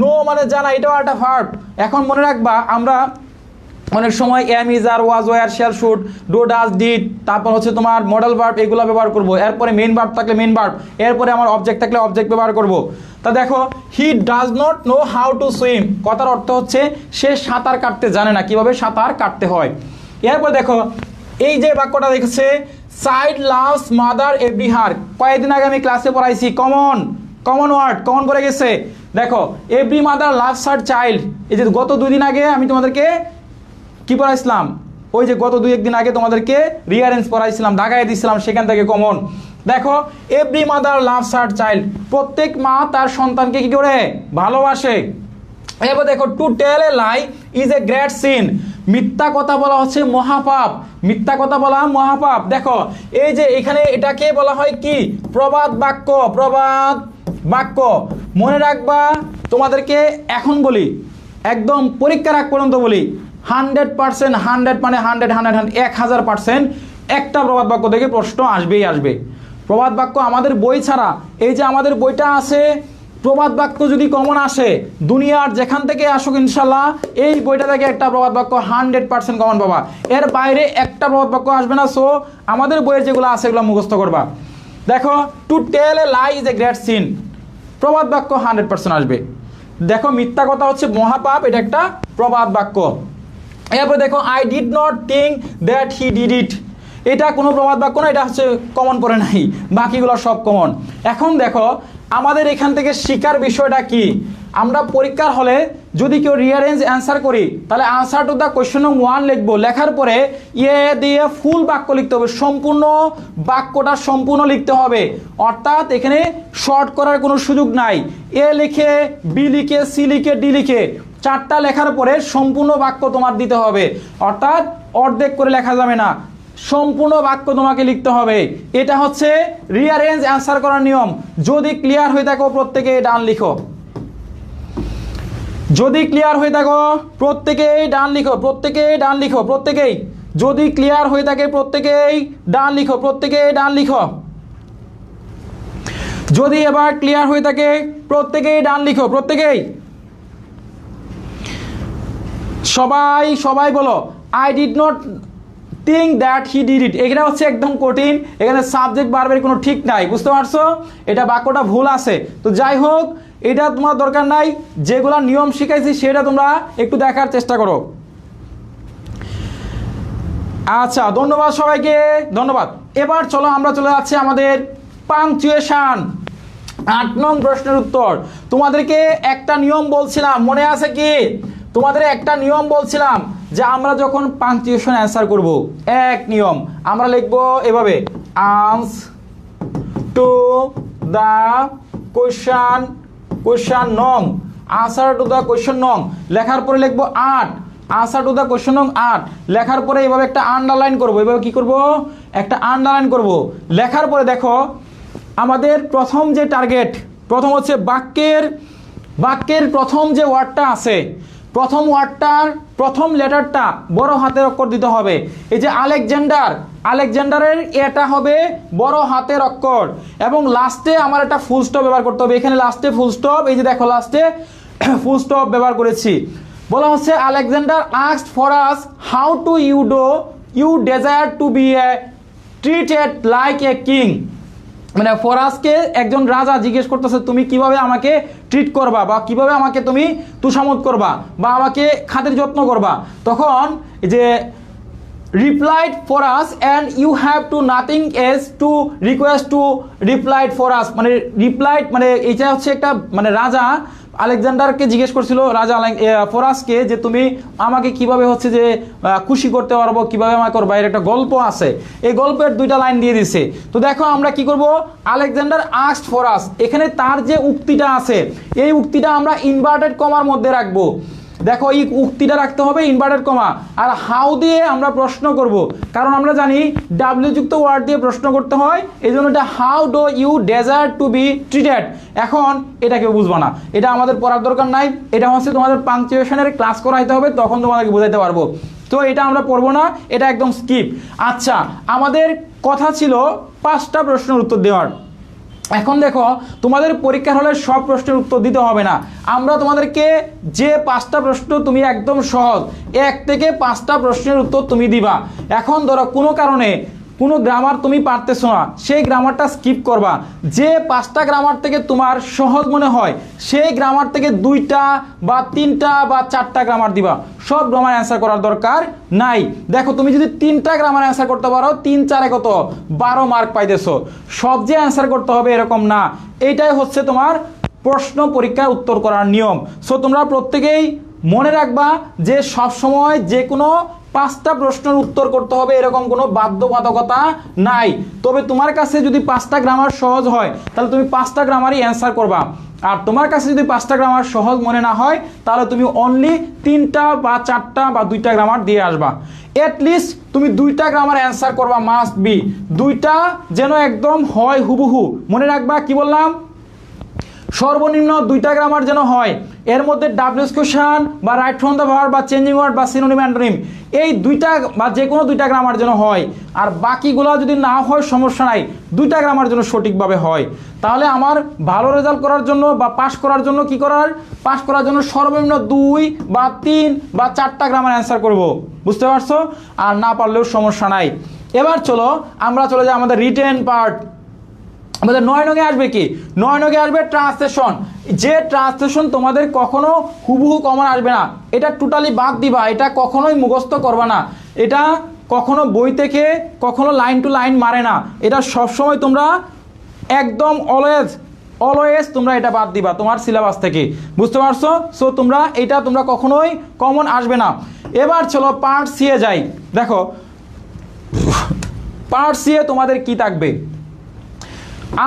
A: নো মানে জানা, এটাও একটা ভার্ব। এখন মনে রাখবা আমরা অনেক সময় am, is, are, was, were, shall, should, do, does, did, তারপর হচ্ছে তোমার মডেল ভার্ব এগুলো ব্যবহার করব। এরপরে মেইন ভার্ব থাকলে মেইন ভার্ব, এরপরে আমার অবজেক্ট থাকলে অবজেক্ট ব্যবহার করব। তা দেখো he does not know how to swim, কথার অর্থ হচ্ছে সে সাঁতার কাটতে জানে না, কিভাবে সাঁতার কাটতে হয়। এরপর দেখো এই যে বাক্যটা দেখছে চাইল্ড লাভস মাদার এভরি হার, কয়েকদিন আগে আমি ক্লাসে পড়াইছি, কমন ওয়ার্ড, কমন করে গেছে। দেখো every mother loves her child, এই যে গত 2 দিন আগে আমি তোমাদেরকে কি পড়াইছিলাম, ওই যে গত 2-1 দিন আগে তোমাদেরকে রিঅ্যারেঞ্জ পড়াইছিলাম, দাগাই দিয়েছিলাম, সেখান থেকে কমন। দেখো every mother loves her child, প্রত্যেক মা তার সন্তানকে কি করে ভালোবাসে। এবার দেখো to tell a lie is a great sin, মিথ্যা কথা বলা হচ্ছে মহাপাপ, মিথ্যা কথা বলা মহাপাপ। দেখো এই যে এখানে এটাকে বলা হয় কি, প্রবাদ বাক্য। মনে রাখবা তোমাদেরকে এখন বলি, একদম পরীক্ষার আগ পর্যন্ত বলি, 100%, 100 মানে 100, 1000% একটা প্রবাদ বাক্য থেকে প্রশ্ন আসবে। প্রবাদ বাক্য আমাদের বই ছাড়া, এই যে আমাদের বইটা আছে, প্রবাদ বাক্য যদি কমন আসে দুনিয়ার যেখান থেকে আসুক ইনশাল্লাহ এই বইটা থেকে একটা প্রবাদ বাক্য 100% কমন পাবা, এর বাইরে একটা প্রবাদ বাক্য আসবে না। সো আমাদের বইয়ের যেগুলো আছে এগুলো মুখস্থ করবা। দেখো to tell a lie is a great sin, প্রবাদ বাক্য 100% আসবে। দেখো মিথ্যা কথা হচ্ছে মহাপাপ, এটা একটা প্রবাদ বাক্য। এরপর দেখো I did not think that he did it, এটা কোনো প্রবাদ বাক্য না, এটা হচ্ছে কমন পড়ে নাই, বাকিগুলো সব কমন। এখন দেখো আমাদের এখান থেকে শিকার বিষয়টা কি, আমরা পরীক্ষার হলে যদি কেউ রিঅ্যারেঞ্জ অ্যান্সার করি তাহলে আনসার টু দ্য কোয়েশ্চন নং 1 লিখবো, লেখার পরে এ দিয়ে ফুল বাক্য লিখতে হবে, সম্পূর্ণ বাক্যটা সম্পূর্ণ লিখতে হবে, অর্থাৎ এখানে শর্ট করার কোনো সুযোগ নাই। এ লিখে, বি লিখে, সি লিখে, ডি লিখে 4টা লেখার পরে সম্পূর্ণ বাক্য তোমার দিতে হবে, অর্থাৎ অর্ধেক করে লেখা যাবে না। সম্পূর্ণ বাক্য তোমাকে লিখতে হবে। এটা হচ্ছে রিঅ্যারেঞ্জ অ্যান্সার করার নিয়ম। যদি ক্লিয়ার হয়ে থাকো প্রত্যেকে ডান লিখো, যদি ক্লিয়ার হয়ে থাকো প্রত্যেকেই ডান লিখো, প্রত্যেকেই ডান লিখো, প্রত্যেকেই যদি ক্লিয়ার হয়ে থাকে প্রত্যেকেই ডান লিখো, প্রত্যেকেই ডান লিখো। যদি এবার ক্লিয়ার হয়ে থাকে প্রত্যেকেই ডান লিখো, প্রত্যেকেই। সবাই সবাই বলো I did not think that he did it. এখানে হচ্ছে একদম কঠিন, এখানে সাবজেক্ট বারবার কোনো ঠিক নাই, বুঝতে পারছো? এটা বাক্যটা ভুল আছে। তো যাই হোক, এটা তোমার দরকার নাই, যেগুলা নিয়ম শিখাইছি সেটা তোমরা একটু দেখার চেষ্টা করো। আচ্ছা, ধন্যবাদ সবাইকে, ধন্যবাদ। এবার চলো আমরা চলে যাচ্ছি আমাদের পাংচুয়েশন। 8 নং প্রশ্নের উত্তর। তোমাদেরকে একটা নিয়ম বলছিলাম, মনে আছে কি? তোমাদের একটা নিয়ম বলছিলাম যে আমরা যখন পাংচুয়েশন অ্যান্সার করব, এক নিয়ম আমরা লিখব এভাবে, আনস টু দ্য কোয়েশ্চন নং, আনসার টু দ্য কোয়েশ্চন নং লেখার পরে লিখবো 8, আনসার টু দ্য কোয়েশ্চন নং 8 লেখার পরে এইভাবে একটা আন্ডারলাইন করব। এভাবে কি করব? একটা আন্ডারলাইন করব। লেখার পরে দেখো আমাদের প্রথম যে টার্গেট, প্রথম হচ্ছে বাক্যের প্রথম যে ওয়ার্ডটা আছে, প্রথম ওয়ার্ডটার প্রথম লেটারটা বড় হাতের অক্ষর দিতে হবে। এই যে আলেকজান্ডারের এটা হবে বড় হাতের অক্ষর, এবং লাস্টে আমার একটা ফুল স্টপ ব্যবহার করতে হবে। এখানে লাস্টে ফুল স্টপ, এই যে দেখো লাস্টে ফুল স্টপ ব্যবহার করেছি। বলা হচ্ছে Alexander asked Porus how do you desire to be treated like a king. মানে ফরাজকে একজন রাজা জিজ্ঞেস করতেছে তুমি কিভাবে আমাকে ট্রিট করবা, বা কিভাবে আমাকে তুমি তুষামত করবা, বা আমাকে খাতির যত্ন করবা। তখন যে replied Porus and you have to nothing else to request to replied Porus. মানে রিপ্লাইড মানে এটা হচ্ছে একটা, মানে রাজা আলেকজান্ডারকে জিজ্ঞেস করছিল, রাজা ফরাজকে, যে তুমি আমাকে কিভাবে হচ্ছে যে খুশি করতে পারবো, কিভাবে আমাকে করবো। এর একটা গল্প আছে, এই গল্পের 2টা লাইন দিয়ে দিছে। তো দেখো আমরা কি করব, আলেকজান্ডার আস্কড ফর আস, এখানে তার যে উক্তিটা আছে এই উক্তিটা আমরা ইনভার্টেড কমার মধ্যে রাখবো। দেখো এই উক্তিটা রাখতে হবে ইনভার্টেড কমা, আর হাউ দিয়ে আমরা প্রশ্ন করব, কারণ আমরা জানি ডাব্লিউ যুক্ত ওয়ার্ড দিয়ে প্রশ্ন করতে হয়, এই জন্য এটা how do you desire to be treated. এখন এটা কেউ বুঝবো না, এটা আমাদের পড়ার দরকার নাই, এটা হচ্ছে তোমাদের পাংচুয়েশনের ক্লাস করাইতে হবে, তখন তোমাদেরকে বোঝাইতে পারবো। তো এটা আমরা পড়বো না, এটা একদম স্কিপ। আচ্ছা, আমাদের কথা ছিল 5টা প্রশ্নের উত্তর দেওয়ার। এখন দেখো তোমাদের পরীক্ষার হলে সব প্রশ্নের উত্তর দিতে হবে না, আমরা তোমাদেরকে যে 5টা প্রশ্ন তুমি একদম সহজ 1 থেকে 5টা প্রশ্নের উত্তর তুমি দিবা। এখন ধরো কোনো কারণে কোনো গ্রামার তুমি পারতেছো না, সেই গ্রামারটা স্কিপ করবা। যে 5টা গ্রামার থেকে তোমার সহজ মনে হয় সেই গ্রামার থেকে 2টা বা 3টা বা 4টা গ্রামার দিবা, সব গ্রামার অ্যান্সার করার দরকার নাই। দেখো তুমি যদি 3টা গ্রামার অ্যান্সার করতে পারো 3 4 কত 12 মার্ক পাইতেছো। সব যে অ্যান্সার করতে হবে এরকম না, এইটাই হচ্ছে তোমার প্রশ্ন পরীক্ষায় উত্তর করার নিয়ম। সো তোমরা প্রত্যেকেই মনে রাখবা যে সব সময় যে কোনো 5টা প্রশ্নের উত্তর করতে হবে এরকম কোনো বাধ্যবাধকতা নাই। তবে তোমার কাছে যদি 5টা গ্রামার সহজ হয় তাহলে তুমি 5টা গ্রামারই অ্যান্সার করবা, আর তোমার কাছে যদি 5টা গ্রামার সহজ মনে না হয় তাহলে তুমি অনলি 3টা বা 4টা বা 2টা গ্রামার দিয়ে আসবা। এটলিস্ট তুমি 2টা গ্রামার অ্যান্সার করবা, মাস্ট বি 2টা যেন একদম হয় হুবহু। মনে রাখবা কি বললাম, সর্বনিম্ন 2টা গ্রামার যেন হয়, এর মধ্যে ডাব্লিউএস কোশ্চেন বা রাইট ফ্রম দ্য ভার্ব বা চেঞ্জিং ওয়ার্ড বা সিনোনিম অ্যান্টোনিম এই 2টা বা যে কোনো 2টা গ্রামার যেন হয়। আর বাকিগুলো যদি না হয় সমস্যা নাই, 2টা গ্রামার যেন সঠিকভাবে হয়। তাহলে আমার ভালো রেজাল্ট করার জন্য বা পাস করার জন্য কি করার, পাস করার জন্য সর্বনিম্ন 2 বা 3 বা 4টা গ্রামার অ্যান্সার করব, বুঝতে পারছো? আর না পারলেও সমস্যা নাই। এবার চলো আমরা চলে যাই আমাদের রিটেন পার্ট। আমাদের 9 নগে আসবে কি, 9 নগে আসবে ট্রান্সলেশন। যে ট্রান্সলেশন তোমাদের কখনো হুবহু কমন আসবে না, এটা টোটালি বাদ দিবা, এটা কখনোই মুখস্থ করবা না, এটা কখনো বই থেকে কখনো লাইন টু লাইন মারে না, এটা সবসময় তোমরা একদম অলওয়েজ তোমরা এটা বাদ দিবা তোমার সিলেবাস থেকে, বুঝতে পারছো? সো তোমরা এটা তোমরা কখনোই কমন আসবে না। এবার চলো পার্ট সি এ যাই। দেখো পার্ট সি এ তোমাদের কি থাকবে,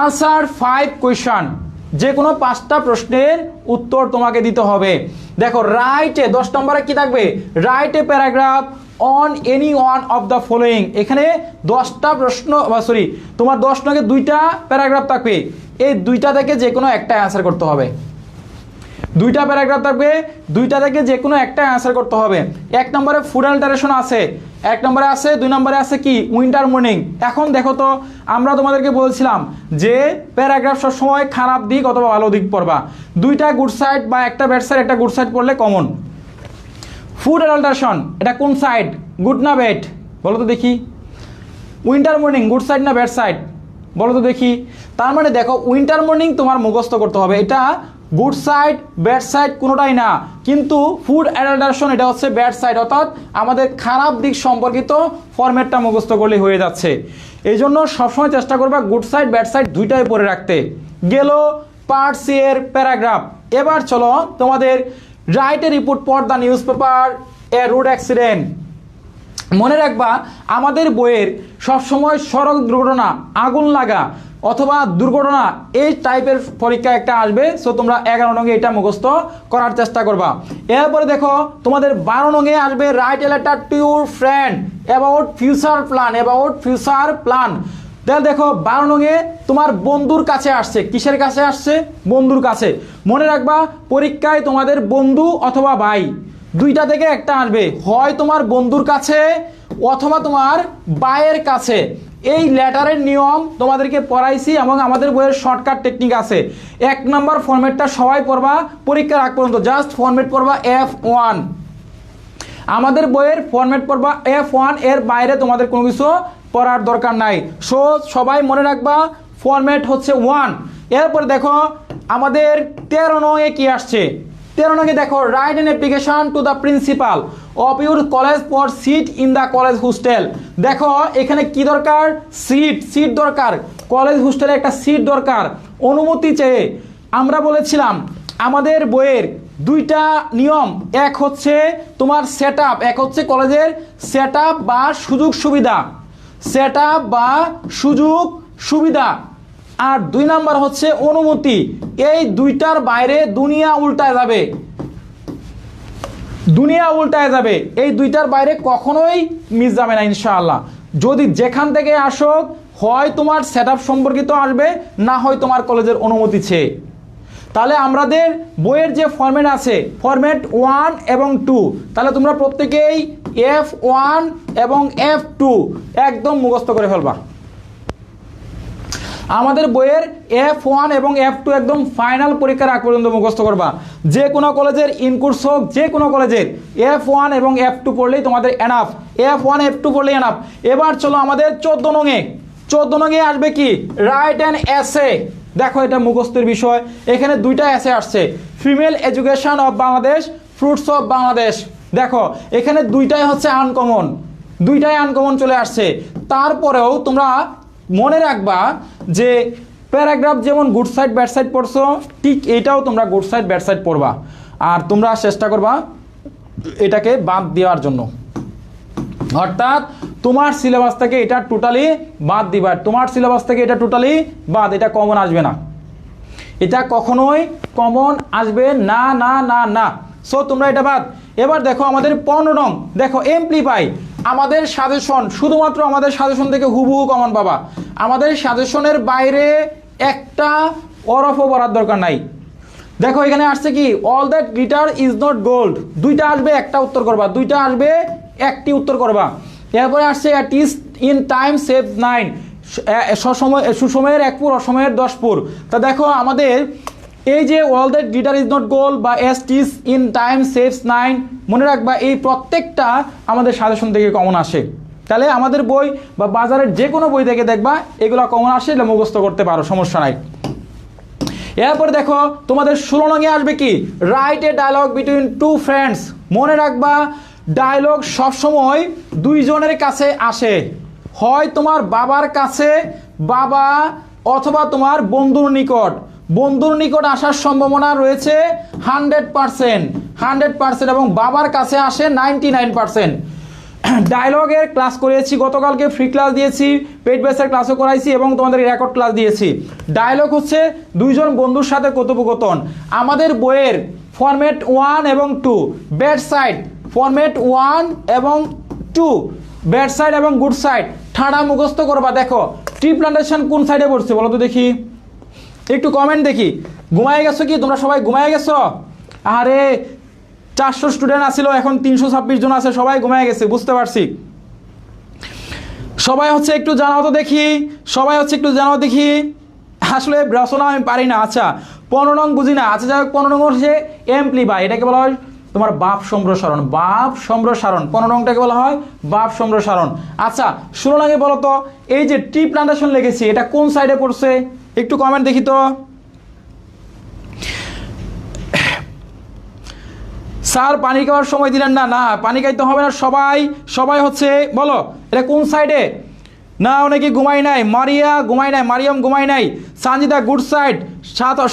A: আনসার 5 কোয়েশ্চন, যে কোনো 5টা প্রশ্নের উত্তর তোমাকে দিতে হবে। দেখো রাইটে 10 নম্বরে কি থাকবে, write a paragraph on any one of the following. এখানে 10টা প্রশ্ন সরি তোমার 10 নঙ্গে 2টা প্যারাগ্রাফ থাকবে, এই 2টা থেকে যে কোনো একটা অ্যান্সার করতে হবে। 2টা প্যারাগ্রাফ থাকবে, 2টা থেকে যে কোনো একটা অ্যান্সার করতে হবে। 1 নম্বরে ফুড অ্যাডাল্টারেশন আছে, 1 নম্বরে আছে, 2 নম্বরে আছে কি উইন্টার মর্নিং। এখন দেখো তো আমরা তোমাদেরকে বলছিলাম যে প্যারাগ্রাফ সবসময় খারাপ দিক অথবা ভালো দিক পড়বা, 2টা গুড সাইড বা একটা ব্যাড সাইড একটা গুড সাইড পড়লে কমন। ফুড অ্যাডাল্টারেশন এটা কোন সাইড, গুড না ব্যাড বলো তো দেখি? উইন্টার মর্নিং গুড সাইড না ব্যাড সাইড বলো তো দেখি? তার মানে দেখো উইন্টার মর্নিং তোমার মুখস্থ করতে হবে, এটা গুড সাইড ব্যাড সাইড কোনোটাই না, কিন্তু ফুড অ্যাডাল্টারেশন এটা হচ্ছে ব্যাড সাইড, অর্থাৎ আমাদের খারাপ দিক সম্পর্কিত ফরম্যাটটা মুখস্থ করলে হয়ে যাচ্ছে। এই জন্য সবসময় চেষ্টা করবা গুড সাইড ব্যাড সাইড দুইটাই পড়ে রাখতে। গেল পার্ট সি এর প্যারাগ্রাফ। এবার চলো তোমাদের write a report for the news paper A road accident. মনে রাখবা আমাদের বইয়ের সবসময় সড়ক দুর্ঘটনা, আগুন লাগা অথবা দুর্ঘটনা এই টাইপের পরীক্ষা একটা আসবে। সো তোমরা 11 নঙ্গে এটা মুখস্থ করার চেষ্টা করবা। এরপরে দেখো তোমাদের 12 নঙ্গে আসবে write a letter to your friend about future plan, about future plan. তাহলে দেখো 12 নঙ্গে তোমার বন্ধুর কাছে আসছে, কিসের কাছে আসছে? বন্ধুর কাছে। মনে রাখবা পরীক্ষায় তোমাদের বন্ধু অথবা ভাই দুইটা থেকে একটা আসবে, হয় তোমার বন্ধুর কাছে অথবা তোমার ভাইয়ের কাছে। এই লেটারের নিয়ম তোমাদেরকে পড়াইছি এবং আমাদের বইয়ের শর্টকাট টেকনিক আছে। 1 নম্বর ফরম্যাটটা সবাই পড়বা পরীক্ষার আগ পর্যন্ত, জাস্ট ফরম্যাট পড়বা F1। আমাদের বইয়ের ফরম্যাট পড়বা F1, এর বাইরে তোমাদের কোনো কিছু পড়ার দরকার নাই। সো সবাই মনে রাখবা ফরম্যাট হচ্ছে 1। এরপর দেখো আমাদের 13 নঙ্গে কি আসছে? 13 নঙ্গে দেখো write an application to the principal of your college for seat in the college hostel. দেখো এখানে কি দরকার? সিট দরকার, কলেজ হোস্টেলে একটা সিট দরকার, অনুমতি চেয়ে। আমরা বলেছিলাম আমাদের বইয়ের 2টা নিয়ম, এক হচ্ছে তোমার সেট আপ, এক হচ্ছে কলেজের সেট আপ বা সুযোগ সুবিধা, সেট আপ বা সুযোগ সুবিধা, আর 2 নাম্বার হচ্ছে অনুমতি। এই 2টার বাইরে দুনিয়া উল্টায় যাবে, দুনিয়া উল্টায় যাবে। এই 2টার বাইরে কখনোই মিস যাবে না ইনশাআল্লাহ। যদি যেখান থেকে আসুক হয় তোমার সেট আপ সম্পর্কিত আসবে, না হয় তোমার কলেজের অনুমতি চেয়ে। তাহলে আমাদের বইয়ের যে ফরম্যাট আছে ফরম্যাট 1 এবং 2, তাহলে তোমরা প্রত্যেকেই F1 এবং F2 একদম মুখস্থ করে ফেলবা। আমাদের বইয়ের F1 এবং F2 একদম ফাইনাল পরীক্ষার আগ পর্যন্ত মুখস্থ করবা। যে কোনো কলেজের ইনকোর্স হোক, যে কোনো কলেজের F1 এবং F2 পড়লেই তোমাদের এনাফ, F1 F2 পড়লেই এনাফ। এবার চলো আমাদের 14 নঙ্গে। 14 নঙ্গে আসবে কি রাইট অ্যান এসে। দেখো এটা মুখস্থের বিষয়, এখানে 2টা এসে আসছে, female education of Bangladesh, fruits of Bangladesh. দেখো এখানে 2টাই হচ্ছে আনকমন, 2টাই আনকমন চলে আসছে। তারপরেও তোমরা মনে রাখবা যে প্যারাগ্রাফ যেমন গুড সাইড ব্যাড সাইড পড়ছো, ঠিক এটাও তোমরা গুড সাইড ব্যাড সাইড পড়বা। আর তোমরা চেষ্টা করবা এটাকে বাদ দেওয়ার জন্য, অর্থাৎ তোমার সিলেবাস থেকে এটা টোটালি বাদ দিবা, তোমার সিলেবাস থেকে এটা টোটালি বাদ, এটা কমন আসবে না, এটা কখনোই কমন আসবে না না না না। সো তোমরা এটা বাদ। এবার দেখো আমাদের 15 নং, দেখো এমপ্লিফাই। আমাদের সাজেশন, শুধুমাত্র আমাদের সাজেশন থেকে হুবহু কমন পাবা, আমাদের সাজেশনের বাইরে একটা অরফও পড়ার দরকার নাই। দেখো এখানে আসছে কি all that glitter is not gold, 2টা আসবে একটা উত্তর করবা, 2টা আসবে একটি উত্তর করবা। এরপরে আসছে at is in time save 9, সুসময়ের 1 পুর অসময়ের 10 পুর। তা দেখো আমাদের এই যে all that glitter is not gold বা as is in time saves 9, মনে রাখবা এই প্রত্যেকটা আমাদের সাজেশন থেকে কমন আসে। তাহলে আমাদের বই বা বাজারের যে কোনো বই থেকে দেখবা এগুলো কমন আসে, এটা মুখস্থ করতে পারো, সমস্যা নাই। এরপরে দেখো তোমাদের 16 নঙ্গে আসবে কি write a dialogue between 2 friends. মনে রাখবা ডায়লগ সবসময় 2 জনের কাছে আসে, হয় তোমার বাবার কাছে বাবা অথবা তোমার বন্ধুর নিকট। বন্ধুর নিকট আসার সম্ভাবনা রয়েছে 100% এবং বাবার কাছে আসে 99%। ডায়লগের ক্লাস করিয়েছি গতকালকে, ফ্রি ক্লাস দিয়েছি, পেইড বেসের ক্লাসও করাইছি এবং তোমাদের রেকর্ড ক্লাস দিয়েছি। ডায়লগ হচ্ছে 2 জন বন্ধুর সাথে কথোপকথন। আমাদের বইয়ের ফরম্যাট 1 এবং 2, ব্যাড সাইড ফরম্যাট 1 এবং টু ব্যাড সাইড এবং গুড সাইড ঠাড়া মুখস্থ করবা। দেখো ট্রি প্লান্টেশন কোন সাইডে পড়ছে বলো তো দেখি, একটু কমেন্ট দেখি। ঘুমায় গেছো কি তোমরা? সবাই ঘুমায় গেছো? আরে 400 স্টুডেন্ট আছিল, এখন 326 জন আছে, সবাই ঘুমায় গেছে, বুঝতে পারছি। সবাই হচ্ছে একটু জানাও তো দেখি, সবাই হচ্ছে একটু জানাও দেখি। আসলে রচনা আমি পারি না। আচ্ছা 15 নং বুঝি না। আচ্ছা যাই হোক, 15 নং হচ্ছে এমপ্লিফাই, এটাকে বলা হয় তোমার বাপ সম্প্রসারণ। বাপ সম্প্রসারণ 15 নংটাকে বলা হয় বাপ সম্প্রসারণ। আচ্ছা 16 নং বলো তো, এই যে ট্রি প্লান্টেশন লিখেছি এটা কোন সাইডে পড়ছে? একটু কমেন্ট দেখি তো। স্যার পানি খাওয়ার সময় দিলেন না। না পানি খাইতে হবে না, সবাই সবাই হচ্ছে বলো এটা কোন সাইডে? না অনেকে ঘুমাই নাই, মারিয়া ঘুমাই নাই, মারিয়াম ঘুমাই নাই, Sanjida good side,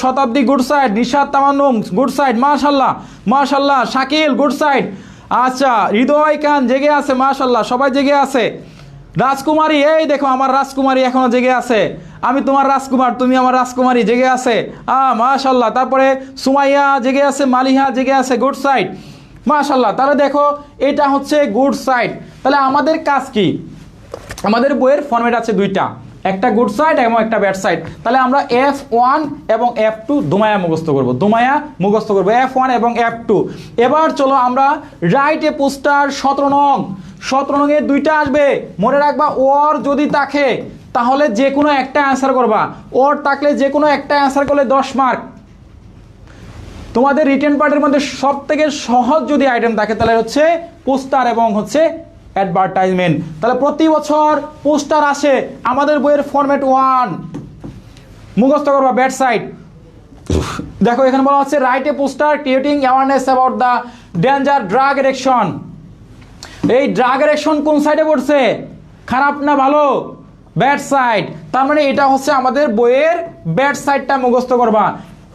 A: Shatabdi good side, Nishad Tamannum good side, মাশাল্লাহ মাশাল্লাহ, শাকিল গুড সাইড। আচ্ছা হৃদয় খান জেগে আছে, মাশাল্লাহ সবাই জেগে আছে। রাজকুমারী, এই দেখো আমার রাজকুমারী এখনো জেগে আছে, আমি তোমার রাজকুমার, তুমি আমার রাজকুমারী, জেগে আছে। মাশাল্লাহ। তারপরে সুমাইয়া জেগে আছে, মালিহা জেগে আছে, গুড সাইড, মাশাল্লাহ। তাহলে দেখো এটা হচ্ছে গুড সাইড। তাহলে আমাদের কাজ কি? আমাদের বইয়ের ফরম্যাট আছে দুইটা, একটা গুড সাইড এবং একটা ব্যাড সাইড। তাহলে আমরা F1 এবং F2 দুমায়া মুখস্থ করব, দুমায়া মুখস্থ করব, F1 এবং F2। এবার চলো আমরা রাইট এ পোস্টার 17 নং, 17 নংয়ে দুইটা আসবে, মনে রাখবা ওর যদি থাকে তাহলে যে কোনো একটা অ্যান্সার করবা, ওর থাকলে যে কোনো একটা অ্যান্সার করলে 10 মার্ক। তোমাদের রিটেন পার্টের মধ্যে সব থেকে সহজ যদি আইটেম থাকে তাহলে হচ্ছে পোস্টার এবং হচ্ছে অ্যাডভার্টাইজমেন্ট। তাহলে প্রতি বছর পোস্টার আসে, আমাদের বইয়ের ফরম্যাট 1 মুখস্থ করবা ব্যাড সাইড। দেখো এখানে বলা হচ্ছে write a poster creating awareness about the danger drug addiction. এই ড্রাগ অ্যাডিকশন কোন সাইডে পড়ছে? খারাপ না ভালো? Bad side. তার মানে এটা হচ্ছে আমাদের বইয়ের ব্যাড সাইডটা মুখস্থ করবা।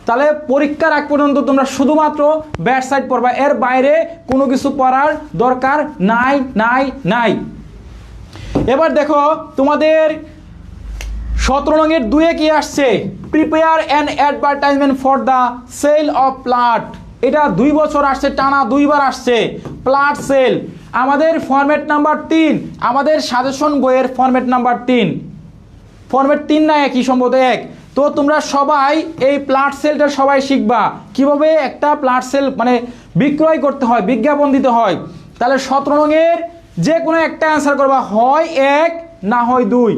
A: তাহলে পরীক্ষার আগ পর্যন্ত তোমরা শুধুমাত্র ব্যাড সাইড পড়বা, এর বাইরে কোনো কিছু পড়ার দরকার নাই নাই নাই। এবার দেখো তোমাদের 17 রঙের 2-এ কি আসছে? Prepare an advertisement for the sale of plot. এটা 2 বছর আসছে, টানা 2 বার আসছে প্লট সেল। আমাদের ফরম্যাট নাম্বার 3, আমাদের সাজেশন বইয়ের ফরম্যাট নাম্বার 3, ফরম্যাট 3 না একই সম্ভবত এক। তো তোমরা সবাই এই প্লট সেলটা সবাই শিখবা, কিভাবে একটা প্লট সেল মানে বিক্রয় করতে হয়, বিজ্ঞাপন দিতে হয়। তাহলে 17 রঙের যে কোনো একটা অ্যান্সার করবা, হয় 1 না হয় 2।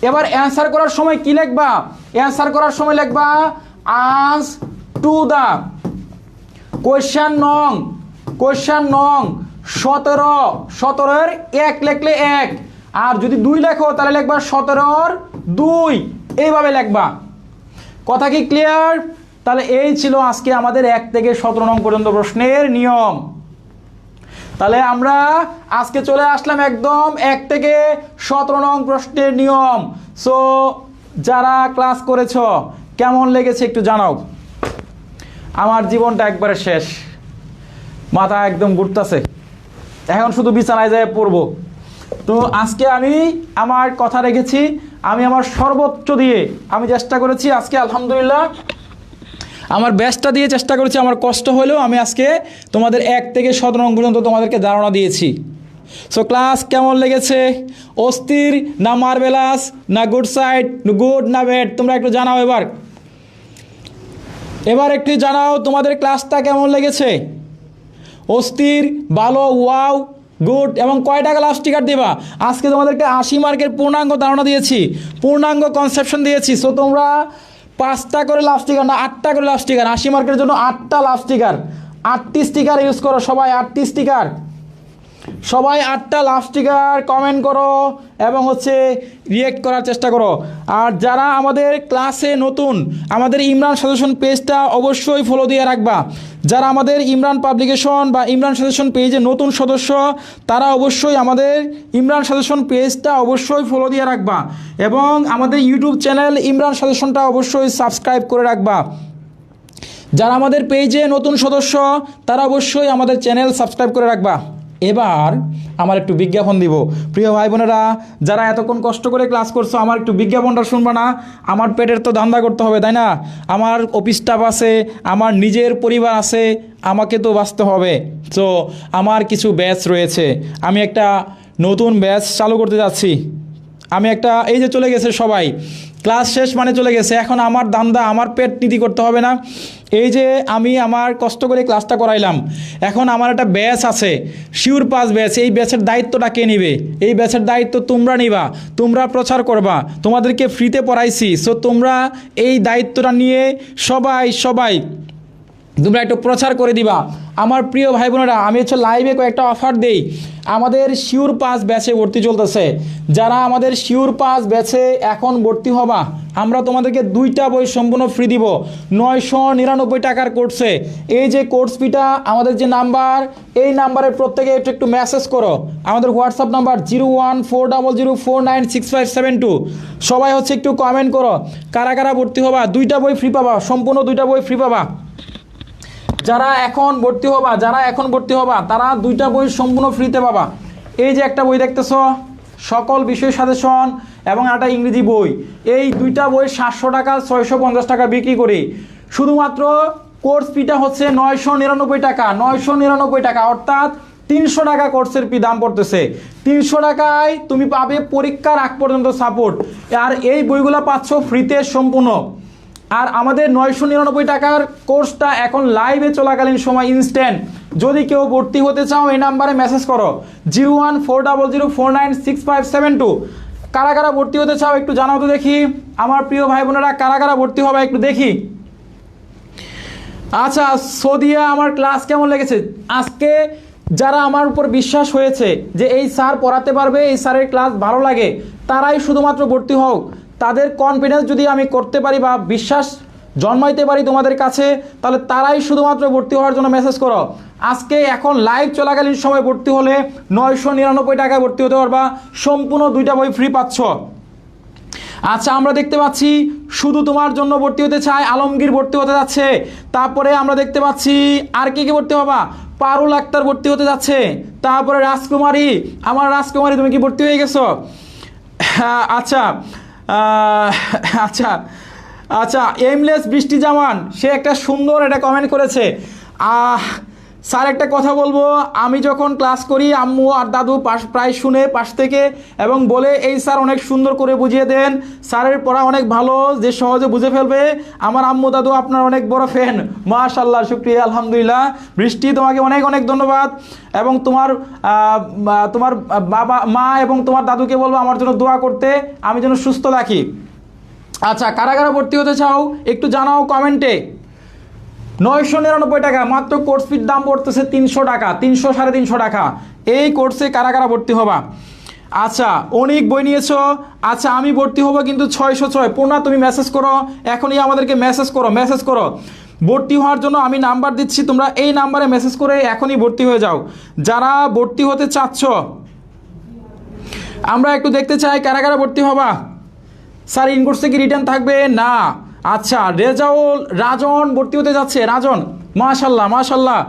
A: এবার অ্যান্সার করার সময় কি লিখবা? অ্যান্সার করার সময় লিখবা আনস টু দ্য কোয়েশ্চেন নং, কোয়েশ্চেন নং 17, 17-এর 1 লিখলে 1, আর যদি 2 লেখো তাহলে লিখবা 17-এর 2, এইভাবে লিখবা। কথা কি ক্লিয়ার? তাহলে এই ছিল আজকে আমাদের 1 থেকে 17 নং পর্যন্ত প্রশ্নের নিয়ম। তাহলে আমরা আজকে চলে আসলাম একদম 1 থেকে 17 নং প্রশ্নের নিয়ম। সো যারা ক্লাস করেছো কেমন লেগেছে একটু জানাও। আমার জীবনটা একবারে শেষ, মাথা একদম ঘুরতেছে, এখন শুধু বিছানায় যায় পড়বো। তো আজকে আমি আমার কথা রেখেছি, আমি আমার সর্বোচ্চ দিয়ে আমি চেষ্টা করেছি আজকে, আলহামদুলিল্লাহ আমার বেস্টটা দিয়ে চেষ্টা করেছি। আমার কষ্ট হলেও আমি আজকে তোমাদের 1 থেকে 17 নং পর্যন্ত তোমাদেরকে ধারণা দিয়েছি। সো ক্লাস কেমন লেগেছে? অস্থির না মার্ভেলাস না গুড সাইড, গুড না ব্যাড, তোমরা একটু জানাও। এবার একটু জানাও তোমাদের ক্লাসটা কেমন লেগেছে? অস্থির, ভালো, ওয়াও, গুড, এবং কয়টা লাভ স্টিকার দেবা? আজকে তোমাদেরকে 80 মার্কের পূর্ণাঙ্গ ধারণা দিয়েছি, পূর্ণাঙ্গ কনসেপশন দিয়েছি। সো তোমরা 5টা করে লাভ স্টিকার না 8টা করে লাভ স্টিকার, 80 মার্কের জন্য 8টা লাভ স্টিকার, 8টি স্টিকার ইউজ করো সবাই, 8টি স্টিকার, সবাই 8টা লাভ স্টিকার কমেন্ট করো এবং হচ্ছে রিয়েক্ট করার চেষ্টা করো। আর যারা আমাদের ক্লাসে নতুন, আমাদের ইমরান সাজেশন পেজটা অবশ্যই ফলো দিয়ে রাখবা। যারা আমাদের ইমরান পাবলিকেশন বা ইমরান সাজেশন পেজে নতুন সদস্য, তারা অবশ্যই আমাদের ইমরান সাজেশন পেজটা অবশ্যই ফলো দিয়ে রাখবা এবং আমাদের ইউটিউব চ্যানেল ইমরান সাজেশনটা অবশ্যই সাবস্ক্রাইব করে রাখবা। যারা আমাদের পেজে নতুন সদস্য তারা অবশ্যই আমাদের চ্যানেল সাবস্ক্রাইব করে রাখবা। এবার আমার একটু বিজ্ঞাপন দিব। প্রিয় ভাই বোনেরা, যারা এতক্ষণ কষ্ট করে ক্লাস করছো, আমার একটু বিজ্ঞাপনটা শুনবা না? আমার পেটের তো ধান্দা করতে হবে, তাই না? আমার অফিস স্টাফ আছে, আমার নিজের পরিবার আছে, আমাকে তো বাঁচতে হবে। তো আমার কিছু ব্যাচ রয়েছে, আমি একটা নতুন ব্যাচ চালু করতে যাচ্ছি। আমি একটা এই যে চলে গেছে সবাই, ক্লাস শেষ মানে চলে গেছে। এখন আমার দান্দা, আমার পেট নীতি করতে হবে না? এই যে আমি আমার কষ্ট করে ক্লাসটা করাইলাম, এখন আমার একটা ব্যাচ আছে, শিওর পাস ব্যাচ। এই ব্যাচের দায়িত্বটা কে নেবে? এই ব্যাচের দায়িত্ব তোমরা নিবা, তোমরা প্রচার করবা, তোমাদেরকে ফ্রিতে পড়াইছি। সো তোমরা এই দায়িত্বটা নিয়ে সবাই তোমরা একটু প্রচার করে দিবা। আমার প্রিয় ভাই বোনেরা, আমি লাইভে কয়েকটা অফার দেই। আমাদের শিওর পাস ব্যাচে ভর্তি চলতেছে। যারা আমাদের শিওর পাস ব্যাচে এখন ভর্তি হবা, আমরা তোমাদেরকে 2টা বই সম্পূর্ণ ফ্রি দিব 999 টাকার কোর্সে। এই যে কোর্স ফিটা, আমাদের যে নাম্বার, এই নাম্বারের প্রত্যেকে একটু মেসেজ করো। আমাদের হোয়াটসঅ্যাপ নাম্বার 0140049657 সবাই একটু কমেন্ট করো কারা কারা ভর্তি হবা। 2টা বই ফ্রি পাবা, সম্পূর্ণ 2টা বই ফ্রি পাবা। যারা এখন ভর্তি হবা তারা 2টা বই সম্পূর্ণ ফ্রিতে পাবা। এই যে একটা বই দেখতেছ, সকল বিষয় সাজেশন এবং একটা ইংরেজি বই। এই 2টা বই 700 টাকা 650 টাকা বিক্রি করি। শুধুমাত্র কোর্স ফিটা হচ্ছে 999 টাকা, 999 টাকা, অর্থাৎ 300 টাকা কোর্সের ফি দাম পড়তেছে। 300 টাকায় তুমি পাবে পরীক্ষার আগ পর্যন্ত সাপোর্ট, আর এই বইগুলো পাচ্ছ ফ্রিতে সম্পূর্ণ। আর আমাদের 999 টাকার কোর্সটা এখন লাইভে চলাকালীন সময় ইনস্ট্যান্ট। যদি কেউ ভর্তি হতে চাও এই নাম্বারে মেসেজ করো 0140049657 কারা কারা ভর্তি হতে চাও একটু জানাও তো দেখি। আমার প্রিয় ভাই বোনেরা, কারা কারা ভর্তি হবে একটু দেখি। আচ্ছা সদিয়া, আমার ক্লাস কেমন লেগেছে? আজকে যারা আমার উপর বিশ্বাস হয়েছে যে এই স্যার পড়াতে পারবে, এই স্যারের ক্লাস ভালো লাগে, তারাই শুধুমাত্র ভর্তি হোক। তাদের কনফিডেন্স যদি আমি করতে পারি বা বিশ্বাস জন্মাইতে পারি তোমাদের কাছে, তাহলে তারাই শুধুমাত্র ভর্তি হওয়ার জন্য মেসেজ করো। আজকে এখন লাইভ চলাকালীন সময় ভর্তি হলে 999 টাকায় ভর্তি হতে পারবা, সম্পূর্ণ 2টা বই ফ্রি পাচ্ছ। আচ্ছা আমরা দেখতে পাচ্ছি শুধু তোমার জন্য ভর্তি হতে চাই, আলমগীর ভর্তি হতে যাচ্ছে। তারপরে আমরা দেখতে পাচ্ছি আর কে ভর্তি হবা, পারুল আক্তার ভর্তি হতে যাচ্ছে। তারপরে রাজকুমারী, আমার রাজকুমারী তুমি কি ভর্তি হয়ে গেছো? আচ্ছা আচ্ছা আচ্ছা এমলেস বৃষ্টি জামান, সে একটা সুন্দর একটা কমেন্ট করেছে। স্যার একটা কথা বলবো, আমি যখন ক্লাস করি আম্মু আর দাদু প্রায় শুনে পাশ থেকে এবং বলে এই স্যার অনেক সুন্দর করে বুঝিয়ে দেন, স্যারের পড়া অনেক ভালো, যে সহজে বুঝে ফেলবে। আমার আম্মু দাদু আপনার অনেক বড় ফ্যান, মাশাআল্লাহ, শুকরিয়া, আলহামদুলিল্লাহ। বৃষ্টি তোমাকে অনেক অনেক ধন্যবাদ, এবং তোমার বাবা মা এবং তোমার দাদুকে বলবো আমার জন্য দোয়া করতে, আমি যেন সুস্থ থাকি। আচ্ছা কারা কারা ভর্তি হতে চাও একটু জানাও কমেন্টে। 999 টাকা মাত্র কোর্স ফির দাম পড়তেছে 300 টাকা, 300-350 টাকা। এই কোর্সে কারা কারা ভর্তি হবা? আচ্ছা অনেক বই নিয়েছো, আচ্ছা আমি ভর্তি হবো কিন্তু 606। পূর্ণা তুমি মেসেজ করো, এখনই আমাদেরকে মেসেজ করো। ভর্তি হওয়ার জন্য আমি নাম্বার দিচ্ছি, তোমরা এই নাম্বারে মেসেজ করে এখনই ভর্তি হয়ে যাও। যারা ভর্তি হতে চাচ্ছ আমরা একটু দেখতে চাই কারা কারা ভর্তি হবা। স্যার ইনকোর্সে কি রিটার্ন থাকবে? না। আচ্ছা রাজন ভর্তি হতে যাচ্ছে, রাজন, মাশাল্লাহ মাশাল্লাহ।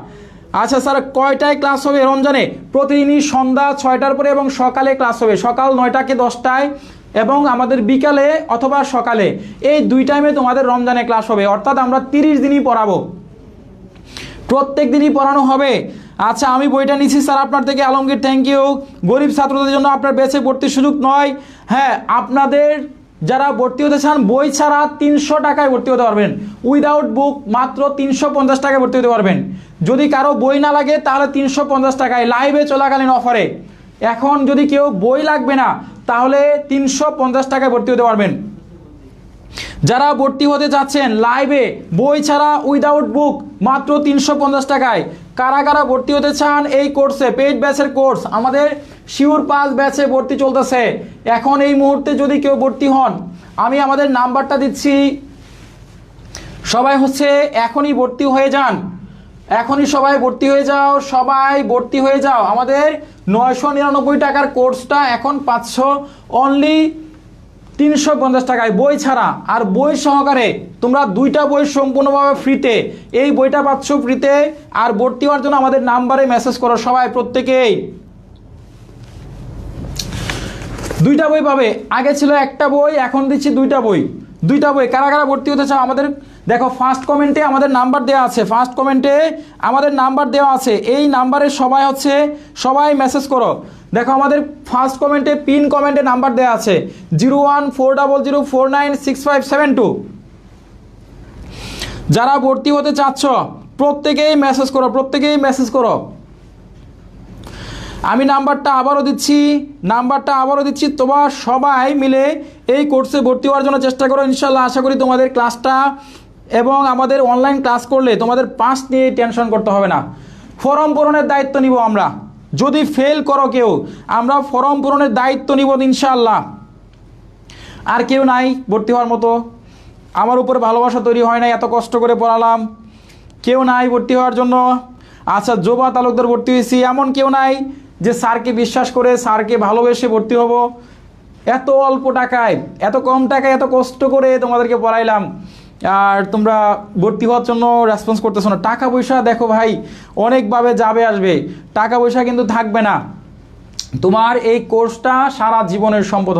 A: আচ্ছা স্যার কয়টায় ক্লাস হবে রমজানে? প্রতিদিনই সন্ধ্যা 6টার পরে এবং সকালে ক্লাস হবে, সকাল 9টাকে 10টায় এবং আমাদের বিকালে অথবা সকালে, এই 2 টাইমে তোমাদের রমজানে ক্লাস হবে। অর্থাৎ আমরা 30 দিনই পড়াবো, প্রত্যেক দিনই পড়ানো হবে। আচ্ছা আমি বইটা নিচ্ছি স্যার আপনার থেকে, আলমগীর থ্যাংক ইউ। গরিব ছাত্রদের জন্য আপনার বেঁচে ভর্তির সুযোগ নয়। হ্যাঁ, আপনাদের যারা ভর্তি হতে চান বই ছাড়া 300 টাকায় ভর্তি হতে পারবেন, উইদাউট বুক মাত্র 350 টাকায় ভর্তি হতে পারবেন। যদি কারো বই না লাগে তাহলে 350 টাকায় লাইভে চলাকালীন অফারে। এখন যদি কেউ বই লাগবে না তাহলে 350 টাকায় ভর্তি হতে পারবেন। যারা ভর্তি হতে যাচ্ছেন লাইভে বই ছাড়া উইদাউট বুক মাত্র 350 টাকায়, কারা কারা ভর্তি হতে চান এই কোর্সে, পেইড ব্যাচের কোর্স আমাদের শিওর পাস ব্যাচে ভর্তি চলতেছে। এখন এই মুহূর্তে যদি কেউ ভর্তি হন, আমি আমাদের নাম্বারটা দিচ্ছি, সবাই এখনই ভর্তি হয়ে যান, এখনই সবাই ভর্তি হয়ে যাও। আমাদের 999 টাকার কোর্সটা এখন 500 অনলি 350 টাকায় বই ছাড়া, আর বই সহকারে তোমরা 2টা বই সম্পূর্ণভাবে ফ্রিতে, এই বইটা পাচ্ছ ফ্রিতে। আর ভর্তি হওয়ার জন্য আমাদের নাম্বারে মেসেজ করো সবাই, প্রত্যেকেই 2টা বই পাবে। আগে ছিল একটা বই, এখন দিচ্ছি 2টা বই। কারা কারা ভর্তি হতে চাও আমাদের দেখো ফার্স্ট কমেন্টে আমাদের নাম্বার দেওয়া আছে, ফার্স্ট কমেন্টে আমাদের নাম্বার দেওয়া আছে, এই নাম্বারে সবাই মেসেজ করো। দেখো আমাদের ফার্স্ট কমেন্টে পিন কমেন্টে নাম্বার দেওয়া আছে 0140049657 যারা ভর্তি হতে চাচ্ছ প্রত্যেকেই মেসেজ করো। আমি নাম্বারটা আবারও দিচ্ছি, তোমরা সবাই মিলে এই কোর্সে ভর্তি হওয়ার জন্য চেষ্টা করো। ইনশাল্লাহ আশা করি তোমাদের ক্লাসটা এবং আমাদের অনলাইন ক্লাস করলে তোমাদের পাস নিয়ে টেনশন করতে হবে না। ফর্ম পূরণের দায়িত্ব নিব আমরা, যদি ফেল করো কেউ আমরা ফর্ম পূরণের দায়িত্ব নিব ইনশাআল্লাহ। আর কেউ নাই ভর্তি হওয়ার মতো, আমার উপরে ভালোবাসা তৈরি হয় না, এত কষ্ট করে পড়ালাম, কেউ নাই ভর্তি হওয়ার জন্য। আচ্ছা জোবা তালুকদার ভর্তি হয়েছি, এমন কেউ নাই যে স্যারকে বিশ্বাস করে স্যারকে ভালোবেসে ভর্তি হব। এত অল্প টাকায়, এত কম টাকায়, এত কষ্ট করে তোমাদেরকে পড়াইলাম, আর তোমরা ভর্তি হওয়ার জন্য রেসপন্স করতেছো না। টাকা পয়সা দেখো ভাই অনেকভাবে যাবে আসবে, টাকা পয়সা কিন্তু থাকবে না। তোমার এই কোর্সটা সারা জীবনের সম্পদ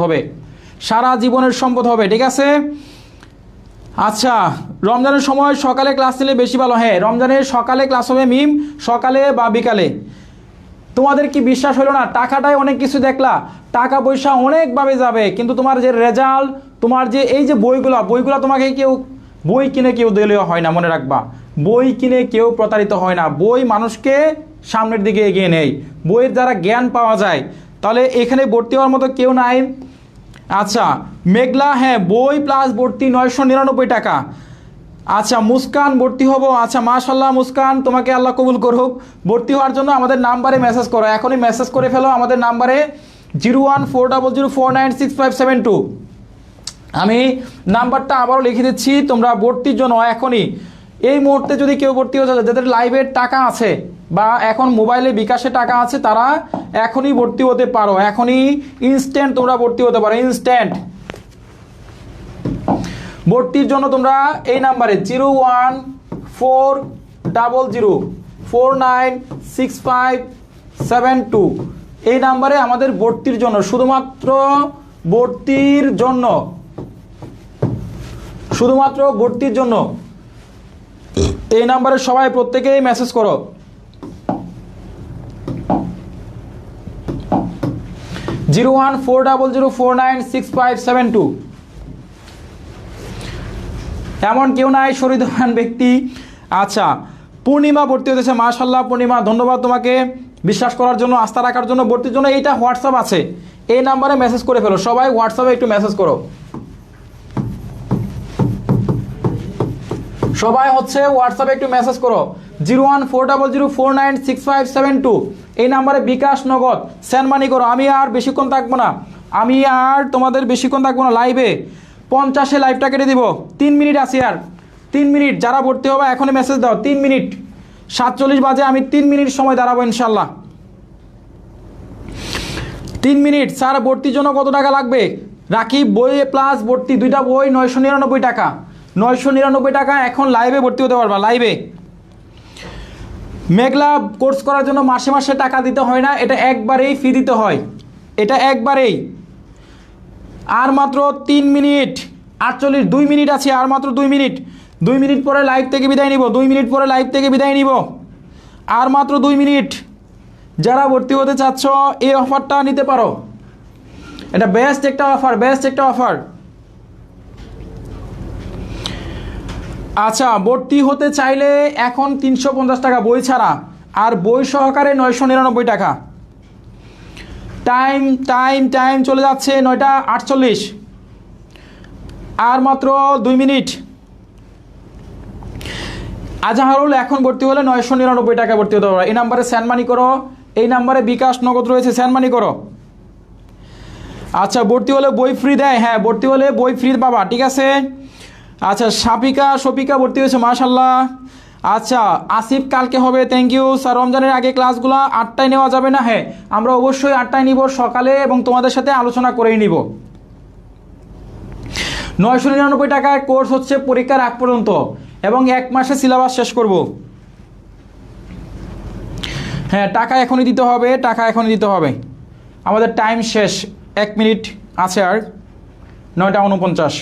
A: হবে, ঠিক আছে? আচ্ছা রমজানের সময় সকালে ক্লাস নিলে বেশি ভালো। হ্যাঁ রমজানের সকালে ক্লাস হবে মিম, সকালে বা বিকালে। তোমাদের কি বিশ্বাস হলো না? টাকাটাই অনেক কিছু দেখলা, টাকা পয়সা অনেকভাবে যাবে, কিন্তু তোমার যে রেজাল্ট, তোমার যে এই যে বইগুলো তোমাকে কেউ বই কিনে কেউ দিলেও হয় না, মনে রাখবা। বই কিনে কেউ প্রতারিত হয় না, বই মানুষকে সামনের দিকে এগিয়ে নেয়, বইয়ের দ্বারা জ্ঞান পাওয়া যায়। তাহলে এখানে ভর্তি হওয়ার মতো কেউ নাই। আচ্ছা মেঘলা, হ্যাঁ বই প্লাস ভর্তি 999 টাকা। আচ্ছা মুস্কান ভর্তি হব, আচ্ছা মাশাল্লাহ মুস্কান, তোমাকে আল্লাহ কবুল করুক। ভর্তি হওয়ার জন্য আমাদের নাম্বারে মেসেজ করো, এখনই মেসেজ করে ফেলো আমাদের নাম্বারে 0140049657 আমি নাম্বারটা আবারও লিখে দিচ্ছি। তোমরা ভর্তির জন্য এখনই এই মুহূর্তে যদি কেউ ভর্তি হতে চায়, যাদের লাইভের টাকা আছে বা এখন মোবাইলে বিকাশে টাকা আছে, তারা এখনই ভর্তি হতে পারো, এখনই ইনস্ট্যান্ট তোমরা ভর্তি হতে পারো, ইনস্ট্যান্ট। ভর্তির জন্য তোমরা এই নাম্বারে 0140049657 এই নাম্বারে আমাদের ভর্তির জন্য, শুধুমাত্র ভর্তির জন্য এই নাম্বারে সবাই প্রত্যেকেই মেসেজ করো। 0140049657 এমন কেউ নাই শরীরবান ব্যক্তি। আচ্ছা পূর্ণিমা ভর্তি হতেছে, মাশাল্লাহ পূর্ণিমা, ধন্যবাদ তোমাকে বিশ্বাস করার জন্য, আস্থা রাখার জন্য। ভর্তির জন্য এইটা হোয়াটসঅ্যাপ আছে, এই নাম্বারে মেসেজ করে ফেলো, সবাই হোয়াটসঅ্যাপে একটু মেসেজ করো, সবাই হচ্ছে হোয়াটসঅ্যাপে একটু মেসেজ করো। 0140049657 এই নাম্বারে বিকাশ নগদ সেন্ড মানি করো। আমি আর বেশিক্ষণ থাকবো না, লাইভে 50-এ লাইভটা কেটে দিব, 3 মিনিট আছে আর 3 মিনিট। যারা ভর্তি হবে এখনই মেসেজ দাও, 3 মিনিট 47 বাজে, আমি 3 মিনিট সময় দাঁড়াবো ইনশাল্লাহ, 3 মিনিট। স্যার ভর্তির জন্য কত টাকা লাগবে? রাখি বই প্লাস ভর্তি, দুইটা বই 999 টাকা, 999 টাকা। এখন লাইভে ভর্তি হতে পারবা, লাইভে। মেঘলা কোর্স করার জন্য মাসে মাসে টাকা দিতে হয় না, এটা একবারেই ফি দিতে হয়, এটা একবারেই। আর মাত্র 3 মিনিট 48, 2 মিনিট আছে, আর মাত্র 2 মিনিট, 2 মিনিট পরে লাইভ থেকে বিদায় নিব, 2 মিনিট পরে লাইভ থেকে বিদায় নিব, আর মাত্র 2 মিনিট। যারা ভর্তি হতে চাচ্ছ এই অফারটা নিতে পারো, এটা বেস্ট একটা অফার। আচ্ছা ভর্তি হতে চাইলে এখন 350 টাকা বই ছাড়া, আর বই সহকারে 999 টাকা। টাইম চলে যাচ্ছে 9:48, আর মাত্র 2 মিনিট। আজহারুল এখন ভর্তি হলে 999 টাকা ভর্তি হতে পারবে। এই নাম্বারে সেন্ড মানি করো, এই নাম্বারে বিকাশ নগদ রয়েছে, সেন্ড মানি করো। আচ্ছা ভর্তি হলে বই ফ্রি দেয়, হ্যাঁ ভর্তি হলে বই ফ্রি পাবা, ঠিক আছে। আচ্ছা শফিকা ভর্তি হয়েছে, মাশাল্লাহ। আচ্ছা আসিফ কালকে হবে, থ্যাংক ইউ স্যার। রমজানের আগে ক্লাসগুলো 8টায় নেওয়া যাবে না? হ্যাঁ আমরা অবশ্যই 8টায় নিব সকালে, এবং তোমাদের সাথে আলোচনা করেই নিব। 999 টাকার কোর্স হচ্ছে পরীক্ষার আগ পর্যন্ত, এবং 1 মাসে সিলেবাস শেষ করব। হ্যাঁ টাকা এখনই দিতে হবে, আমাদের টাইম শেষ, 1 মিনিট আছে আর, 9:49।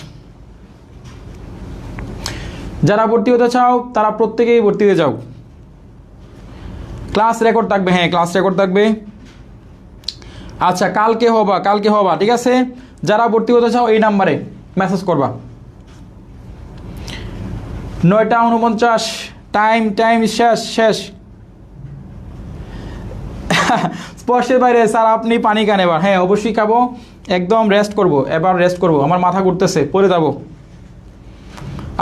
A: যারা ভর্তি হতে চাও তারা প্রত্যেকেই ভর্তি হয়ে যাও। ক্লাস রেকর্ড থাকবে, হ্যাঁ ক্লাস রেকর্ড থাকবে। আচ্ছা কালকে হবা, ঠিক আছে। যারা ভর্তি হতে চাও এই নাম্বারে মেসেজ করবা। 9:49 টাইম শেষ। স্পর্শের বাইরে স্যার আপনি পানি খান এবার? হ্যাঁ অবশ্যই খাবো, একদম রেস্ট করব, আমার মাথা ঘুরতেছে, পড়ে যাবো।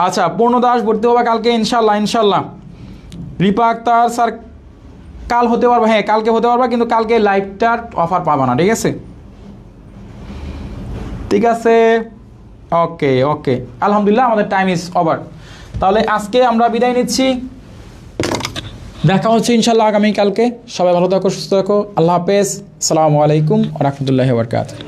A: আচ্ছা পূর্ণদাস ভর্তি হবে কালকে ইনশাল্লাহ। রিপা আক্তার স্যার কাল হতে পারবে, হ্যাঁ কালকে হতে পারবা, কিন্তু কালকে লাইভটার অফার পাবা না, ঠিক আছে। ওকে আলহামদুলিল্লাহ, আমাদের টাইম ইজ ওভার। তাহলে আজকে আমরা বিদায় নিচ্ছি, দেখা হচ্ছে ইনশাল্লাহ আগামীকালকে। সবাই ভালো থাকো, সুস্থ থাকো, আল্লাহ হাফেজ, আসসালামু আলাইকুম ওয়া রাহমাতুল্লাহি ওয়া বারাকাতুহু।